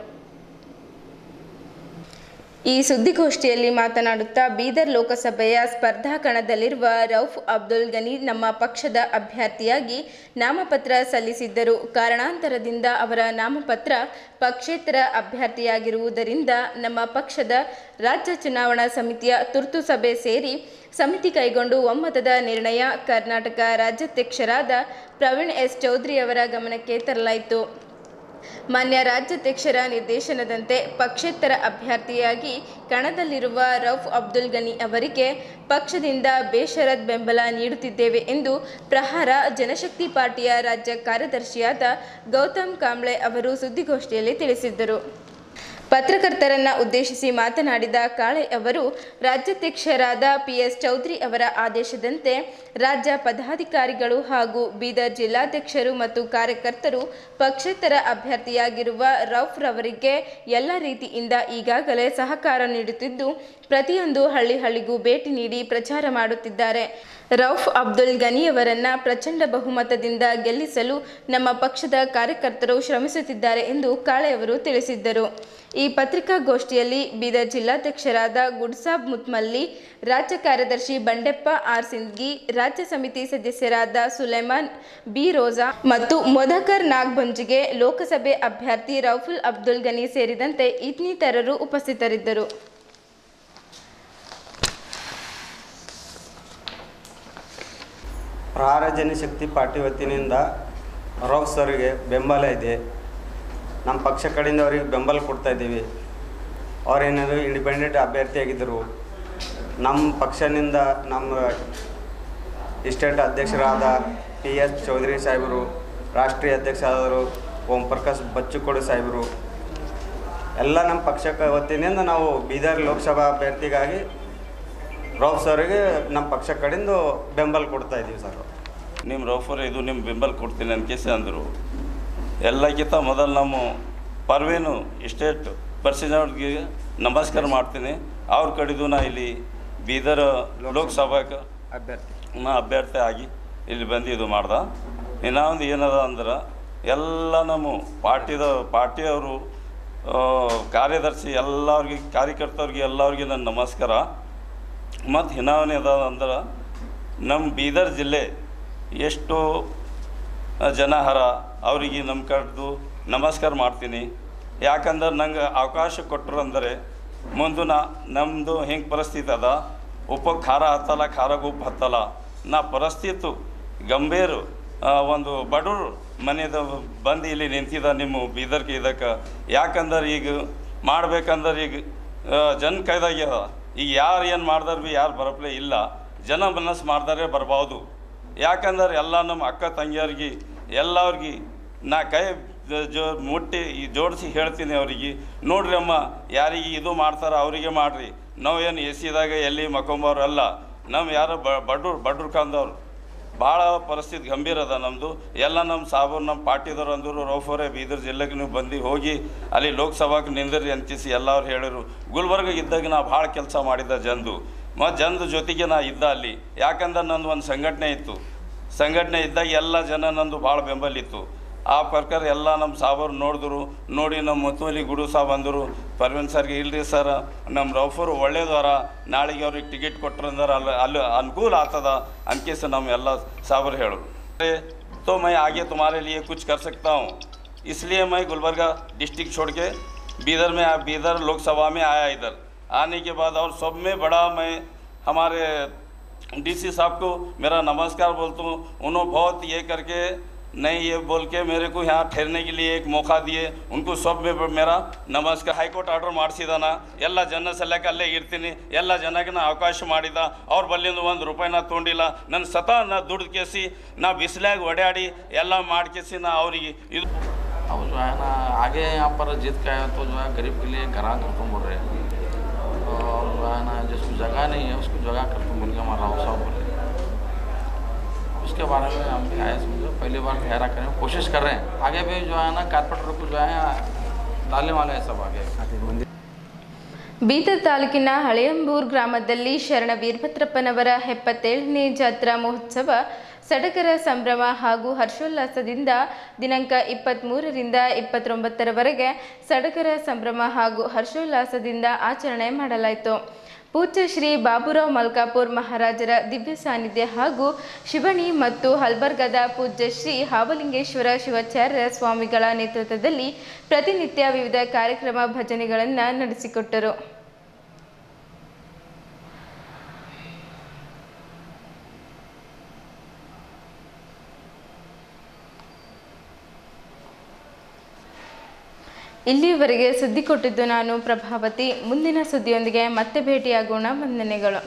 ಈ ಸುದ್ದಿಗೋಷ್ಠಿಯಲ್ಲಿ ಮಾತನಾಡುತ್ತಾ ಬೀದರ್ ಲೋಕಸಭೆಯ ಸ್ಪರ್ಧಾ ಕಣದಲ್ಲಿರುವ ರೌಫ್ ಅಬ್ದುಲ್ ಗನಿ ನಮ್ಮ ಪಕ್ಷದ ಅಭ್ಯರ್ಥಿಯಾಗಿ ನಾಮಪತ್ರ ಸಲ್ಲಿಸಿದ್ದರು. ಕಾರಣಾಂತರದಿಂದ ಅವರ ನಾಮಪತ್ರ ಪಕ್ಷೇತರ ಅಭ್ಯರ್ಥಿಯಾಗಿರುವುದರಿಂದ ನಮ್ಮ ಪಕ್ಷದ ರಾಜ್ಯ ಚುನಾವಣಾ ಸಮಿತಿಯ ತುರ್ತು ಸಭೆ ಸೇರಿ ಸಮಿತಿ ಕೈಗೊಂಡು ಒಮ್ಮತದ ನಿರ್ಣಯ ಕರ್ನಾಟಕ ರಾಜ್ಯಾಧ್ಯಕ್ಷರಾದ ಪ್ರವೀಣ್ ಎಸ್ ಚೌಧರಿ ಅವರ ಗಮನಕ್ಕೆ ತರಲಾಯಿತು. ಮಾನ್ಯ ರಾಜ್ಯಾಧ್ಯಕ್ಷರ ನಿರ್ದೇಶನದಂತೆ ಪಕ್ಷೇತರ ಅಭ್ಯರ್ಥಿಯಾಗಿ ಕಣದಲ್ಲಿರುವ ರೌಫ್ ಅಬ್ದುಲ್ ಗನಿ ಅವರಿಗೆ ಪಕ್ಷದಿಂದ ಬೇಷರತ್ ಬೆಂಬಲ ನೀಡುತ್ತಿದ್ದೇವೆ ಎಂದು ಪ್ರಹಾರ ಜನಶಕ್ತಿ ಪಾರ್ಟಿಯ ರಾಜ್ಯ ಕಾರ್ಯದರ್ಶಿಯಾದ ಗೌತಮ್ ಕಾಂಬ್ಳೆ ಅವರು ಸುದ್ದಿಗೋಷ್ಠಿಯಲ್ಲಿ ತಿಳಿಸಿದ್ದರು. ಪತ್ರಕರ್ತರನ್ನು ಉದ್ದೇಶಿಸಿ ಮಾತನಾಡಿದ ಕಾಳೆ ಅವರು, ರಾಜ್ಯಾಧ್ಯಕ್ಷರಾದ PS ಚೌಧರಿ ಅವರ ಆದೇಶದಂತೆ ರಾಜ್ಯ ಪದಾಧಿಕಾರಿಗಳು ಹಾಗೂ ಬೀದರ್ ಜಿಲ್ಲಾಧ್ಯಕ್ಷರು ಮತ್ತು ಕಾರ್ಯಕರ್ತರು ಪಕ್ಷೇತರ ಅಭ್ಯರ್ಥಿಯಾಗಿರುವ ರೌಫ್ ರವರಿಗೆ ಎಲ್ಲ ರೀತಿಯಿಂದ ಈಗಾಗಲೇ ಸಹಕಾರ ನೀಡುತ್ತಿದ್ದು ಪ್ರತಿಯೊಂದು ಹಳ್ಳಿಗೂ ಭೇಟಿ ನೀಡಿ ಪ್ರಚಾರ ಮಾಡುತ್ತಿದ್ದಾರೆ. ರೌಫ್ ಅಬ್ದುಲ್ ಗನಿಯವರನ್ನು ಪ್ರಚಂಡ ಬಹುಮತದಿಂದ ಗೆಲ್ಲಿಸಲು ನಮ್ಮ ಪಕ್ಷದ ಕಾರ್ಯಕರ್ತರು ಶ್ರಮಿಸುತ್ತಿದ್ದಾರೆ ಎಂದು ಕಾಳೆ ಅವರು ತಿಳಿಸಿದ್ದರು. ಈ ಪತ್ರಿಕಾಗೋಷ್ಠಿಯಲ್ಲಿ ಬೀದರ್ ಜಿಲ್ಲಾಧ್ಯಕ್ಷರಾದ ಗುಡ್ಸಾಬ್ ಮುತ್ಮಲ್ಲಿ, ರಾಜ್ಯ ಕಾರ್ಯದರ್ಶಿ ಬಂಡೆಪ್ಪ ಆರ್ ಸಿಂದ್ಗಿ, ರಾಜ್ಯ ಸಮಿತಿ ಸದಸ್ಯರಾದ ಸುಲೇಮಾನ್ ಬಿ ರೋಜಾ ಮತ್ತು ಮೊದಕರ್ ನಾಗ್ಬಂಜಿಗೆ, ಲೋಕಸಭೆ ಅಭ್ಯರ್ಥಿ ರೌಫುಲ್ ಅಬ್ದುಲ್ ಗನಿ ಸೇರಿದಂತೆ ಇನ್ನಿತರರು ಉಪಸ್ಥಿತರಿದ್ದರು. ಪ್ರಹಾರ ಜನಶಕ್ತಿ ಪಾರ್ಟಿ ವತಿಯಿಂದ ರೌಫ್ ಸರ್ಗೆ ಬೆಂಬಲ ಇದೆ. ನಮ್ಮ ಪಕ್ಷ ಕಡೆಯಿಂದ ಅವರಿಗೆ ಬೆಂಬಲ ಕೊಡ್ತಾಯಿದ್ದೀವಿ. ಅವರೇನಾದ್ರು ಇಂಡಿಪೆಂಡೆಂಟ್ ಅಭ್ಯರ್ಥಿಯಾಗಿದ್ದರು. ನಮ್ಮ ಪಕ್ಷದಿಂದ ನಮ್ಮ ಸ್ಟೇಟ್ ಅಧ್ಯಕ್ಷರಾದ PS ಚೌಧರಿ ಸಾಹೇಬರು, ರಾಷ್ಟ್ರೀಯ ಅಧ್ಯಕ್ಷರಾದರು ಓಂ ಪ್ರಕಾಶ್ ಬಚ್ಚುಕೋಡು ಸಾಹೇಬರು ಎಲ್ಲ ನಮ್ಮ ಪಕ್ಷಕ್ಕೆ ವತಿಯಿಂದ ನಾವು ಬೀದರ್ ಲೋಕಸಭಾ ಅಭ್ಯರ್ಥಿಗಾಗಿ ರೌಫ್ ಸರ್ಗೆ ನಮ್ಮ ಪಕ್ಷ ಕಡೆಯಿಂದ ಬೆಂಬಲ ಕೊಡ್ತಾಯಿದ್ದೀವಿ ಸರ್. ನಿಮ್ಮ ರೌಫರ್ ಇದು ನಿಮ್ಮ ಬೆಂಬಲ ಕೊಡ್ತೀನಿ ಅಂತ ಕೇಸಿ ಅಂದರು. ಎಲ್ಲಕ್ಕಿಂತ ಮೊದಲು ನಮ್ಮ ಪರ್ವೇನು ಸ್ಟೇಟ್ ಪ್ರೆಸಿಡೆಂಟ್ಗೆ ನಮಸ್ಕಾರ ಮಾಡ್ತೀನಿ. ಅವ್ರ ಕಡೆದು ನಾ ಇಲ್ಲಿ ಬೀದರ್ ಲೋಕಸಭಾಕ್ಕೆ ಅಭ್ಯರ್ಥಿ ಆಗಿ ಇಲ್ಲಿ ಬಂದು ಇದು ಮಾಡ್ದೆ. ಇನ್ನೊಂದು ಏನದ ಅಂದ್ರೆ ಎಲ್ಲ ನಮ್ಮ ಪಾರ್ಟಿಯವರು ಕಾರ್ಯದರ್ಶಿ ಎಲ್ಲರಿಗೆ ಕಾರ್ಯಕರ್ತವ್ರಿಗೆ ಎಲ್ಲರಿಗೆ ನನ್ನ ನಮಸ್ಕಾರ. ಮತ್ತು ಇನ್ನೊಂದು ಅದ ಅಂದ್ರೆ ನಮ್ಮ ಬೀದರ್ ಜಿಲ್ಲೆ ಎಷ್ಟು ಜನ ಹರ ಅವರಿಗೆ ನಮ್ಮ ಕಡೆದು ನಮಸ್ಕಾರ ಮಾಡ್ತೀನಿ. ಯಾಕಂದ್ರೆ ನಂಗೆ ಅವಕಾಶ ಕೊಟ್ಟರು ಅಂದರೆ ಮುಂದೆ ನಮ್ಮದು ಹೆಂಗೆ ಪರಿಸ್ಥಿತಿ ಅದ, ಉಪ್ಪಕ್ಕೆ ಖಾರ ಹತ್ತಲ್ಲ, ಖಾರಕ್ಕೆ ಉಪ್ಪು ಹತ್ತಲ್ಲ. ನಾ ಪರಿಸ್ಥಿತಿ ಗಂಭೀರ ಒಂದು ಬಡವ್ರು ಮನೆದ ಬಂದು ಇಲ್ಲಿ ನಿಂತಿದ್ದ ನಿಮ್ಮ ಬೀದರ್ಗೆ ಇದಕ್ಕೆ. ಯಾಕಂದ್ರೆ ಈಗ ಮಾಡ್ಬೇಕಂದ್ರೆ ಈಗ ಜನ ಕೈದಾಗ್ಯದ. ಈಗ ಯಾರು ಏನು ಮಾಡ್ದಾರ ಭೀ ಯಾರು ಬರಪ್ಲೇ ಇಲ್ಲ. ಜನ ಮನಸ್ಸು ಮಾಡ್ದಾರೆ ಬರ್ಬೋದು. ಯಾಕಂದ್ರೆ ಎಲ್ಲ ನಮ್ಮ ಅಕ್ಕ ತಂಗಿಯರಿಗೆ ಎಲ್ಲವ್ರಿಗೆ ನಾ ಕೈ ಮುಟ್ಟಿ ಜೋಡಿಸಿ ಹೇಳ್ತೀನಿ ಅವ್ರಿಗೆ, ನೋಡ್ರಿ ಅಮ್ಮ ಯಾರಿಗೆ ಇದು ಮಾಡ್ತಾರೆ ಅವರಿಗೆ ಮಾಡಿರಿ. ನಾವು ಏನು ಎಸಿದಾಗ ಎಲ್ಲಿ ಮಕ್ಕೊಂಬವ್ರು ಅಲ್ಲ. ನಮ್ಮ ಯಾರು ಬಡ್ರು ಕಾಂದವ್ರು ಭಾಳ ಪರಿಸ್ಥಿತಿ ಗಂಭೀರ ಅದ ನಮ್ಮದು. ಎಲ್ಲ ನಮ್ಮ ಸಾಬರು ನಮ್ಮ ಪಾರ್ಟಿದವ್ರು ಅಂದರು ರೌಫರೇ ಬೀದರ್ ಜಿಲ್ಲೆಗೆ ನೀವು ಬಂದು ಹೋಗಿ ಅಲ್ಲಿ ಲೋಕಸಭಾಕ್ಕೆ ನಿಂದಿರಿ ಅಂತಿಸಿ ಎಲ್ಲವ್ರು ಹೇಳಿರು. ಗುಲ್ಬರ್ಗ ಇದ್ದಾಗ ನಾ ಭಾಳ ಕೆಲಸ ಮಾಡಿದ್ದ ಜನದು ಮತ್ತು ಜನದ ಜೊತೆಗೆ ನಾ ಇದ್ದ ಅಲ್ಲಿ. ಯಾಕಂದ್ರೆ ನಂದು ಒಂದು ಸಂಘಟನೆ ಇತ್ತು. ಸಂಘಟನೆ ಇದ್ದಾಗ ಎಲ್ಲ ಜನ ನಂದು ಭಾಳ ಬೆಂಬಲಿತ್ತು. ಆ ಪ್ರಕಾರ ಎಲ್ಲ ನಮ್ಮ ಸಾಬರು ನೋಡಿ ನಮ್ಮ ಮುತ್ತುವಲಿ ಗುಡು ಸಾಬ್ ಅಂದರು ಪರ್ವೀನ್ ಸರ್ಗೆ, ಇಲ್ಲರಿ ಸರ್ ನಮ್ಮ ರೌಫರು ಒಳ್ಳೇದವರ, ನಾಳೆಗೆ ಅವ್ರಿಗೆ ಟಿಕೆಟ್ ಕೊಟ್ಟರಂದ್ರೆ ಅಲ್ಲಿ ಅನುಕೂಲ ಆಗ್ತದ ಅಂಕೇಸ ನಮ್ಮ ಎಲ್ಲ ಸಾಬರು ಹೇಳೋರು. तो मैं आगे तुम्हारे लिए कुछ कर सकता हूँ, इसलिए मैं गुलबर्गा डिस्ट्रिक्ट छोड़ के बीदर लोकसभा में आया। इधर आने के बाद और सब में बड़ा मैं हमारे DC साहब को मेरा नमस्कार बोलता हूँ। उन्होंने बहुत ये करके नहीं ये बोल के मेरे को यहाँ ठहरने के लिए एक मौका दिए, उनको सब में मेरा नमस्कार. ಹೈಕೋರ್ಟ್ ಆರ್ಡರ್ ಮಾಡಿಸಿದಾನ, ಎಲ್ಲ ಜನ ಸಲಕ್ಕೆ ಅಲ್ಲೇ ಇರ್ತೀನಿ, ಎಲ್ಲ ಜನಕ್ಕೆ ನಾ ಅವಕಾಶ ಮಾಡಿದ. ಅವ್ರ ಬಲ್ಲಿಂದ ₹1 ನಾ ತೊಗೊಂಡಿಲ್ಲ. ನನ್ನ ನಾ ದುಡ್ದು ಕೇಸಿ ನಾ ಬಿಸಿಲಾಗ ಓಡಾಡಿ ಎಲ್ಲ ಮಾಡ್ಕೇಸಿ ನಾ ಅವ್ರಿಗೆ ಇದು. अब जो है ना आगे यहाँ पर जीत के आए तो जो है गरीब के लिए घरा घर तुम बोल रहे हैं, और जो है ना जिसको जगह नहीं है उसको जगह कर तुम बोल के हमारा राव बोले. उसके बारे में हम भी आए, समझो पहली बार ठहरा करें, कोशिश कर रहे हैं. आगे भी जो है ना कारपेटर को जो है डालने वाले हैं सब आगे. ಬೀದರ್ ತಾಲೂಕಿನ ಹಳೆಯಂಬೂರು ಗ್ರಾಮದಲ್ಲಿ ಶರಣ ವೀರಭದ್ರಪ್ಪನವರ 77ನೇ ಜಾತ್ರಾ ಮಹೋತ್ಸವ ಸಡಗರ ಸಂಭ್ರಮ ಹಾಗೂ ಹರ್ಷೋಲ್ಲಾಸದಿಂದ ದಿನಾಂಕ 23ರಿಂದ 29ರವರೆಗೆ ಸಡಗರ ಸಂಭ್ರಮ ಹಾಗೂ ಹರ್ಷೋಲ್ಲಾಸದಿಂದ ಆಚರಣೆ ಮಾಡಲಾಯಿತು. ಪೂಜ್ಯ ಶ್ರೀ ಬಾಬುರಾವ್ ಮಲ್ಕಾಪುರ್ ಮಹಾರಾಜರ ದಿವ್ಯ ಸಾನ್ನಿಧ್ಯ ಹಾಗೂ ಶಿವಣಿ ಮತ್ತು ಹಲ್ಬರ್ಗದ ಪೂಜ್ಯ ಶ್ರೀ ಹಾವಲಿಂಗೇಶ್ವರ ಶಿವಾಚಾರ್ಯ ಸ್ವಾಮಿಗಳ ನೇತೃತ್ವದಲ್ಲಿ ಪ್ರತಿನಿತ್ಯ ವಿವಿಧ ಕಾರ್ಯಕ್ರಮ ಭಜನೆಗಳನ್ನು ನಡೆಸಿಕೊಟ್ಟರು. ಇಲ್ಲಿಯವರೆಗೆ ಸುದ್ದಿ ಕೊಟ್ಟಿದ್ದು ನಾನು ಪ್ರಭಾವತಿ. ಮುಂದಿನ ಸುದ್ದಿಯೊಂದಿಗೆ ಮತ್ತೆ ಭೇಟಿಯಾಗೋಣ. ವಂದನೆಗಳು.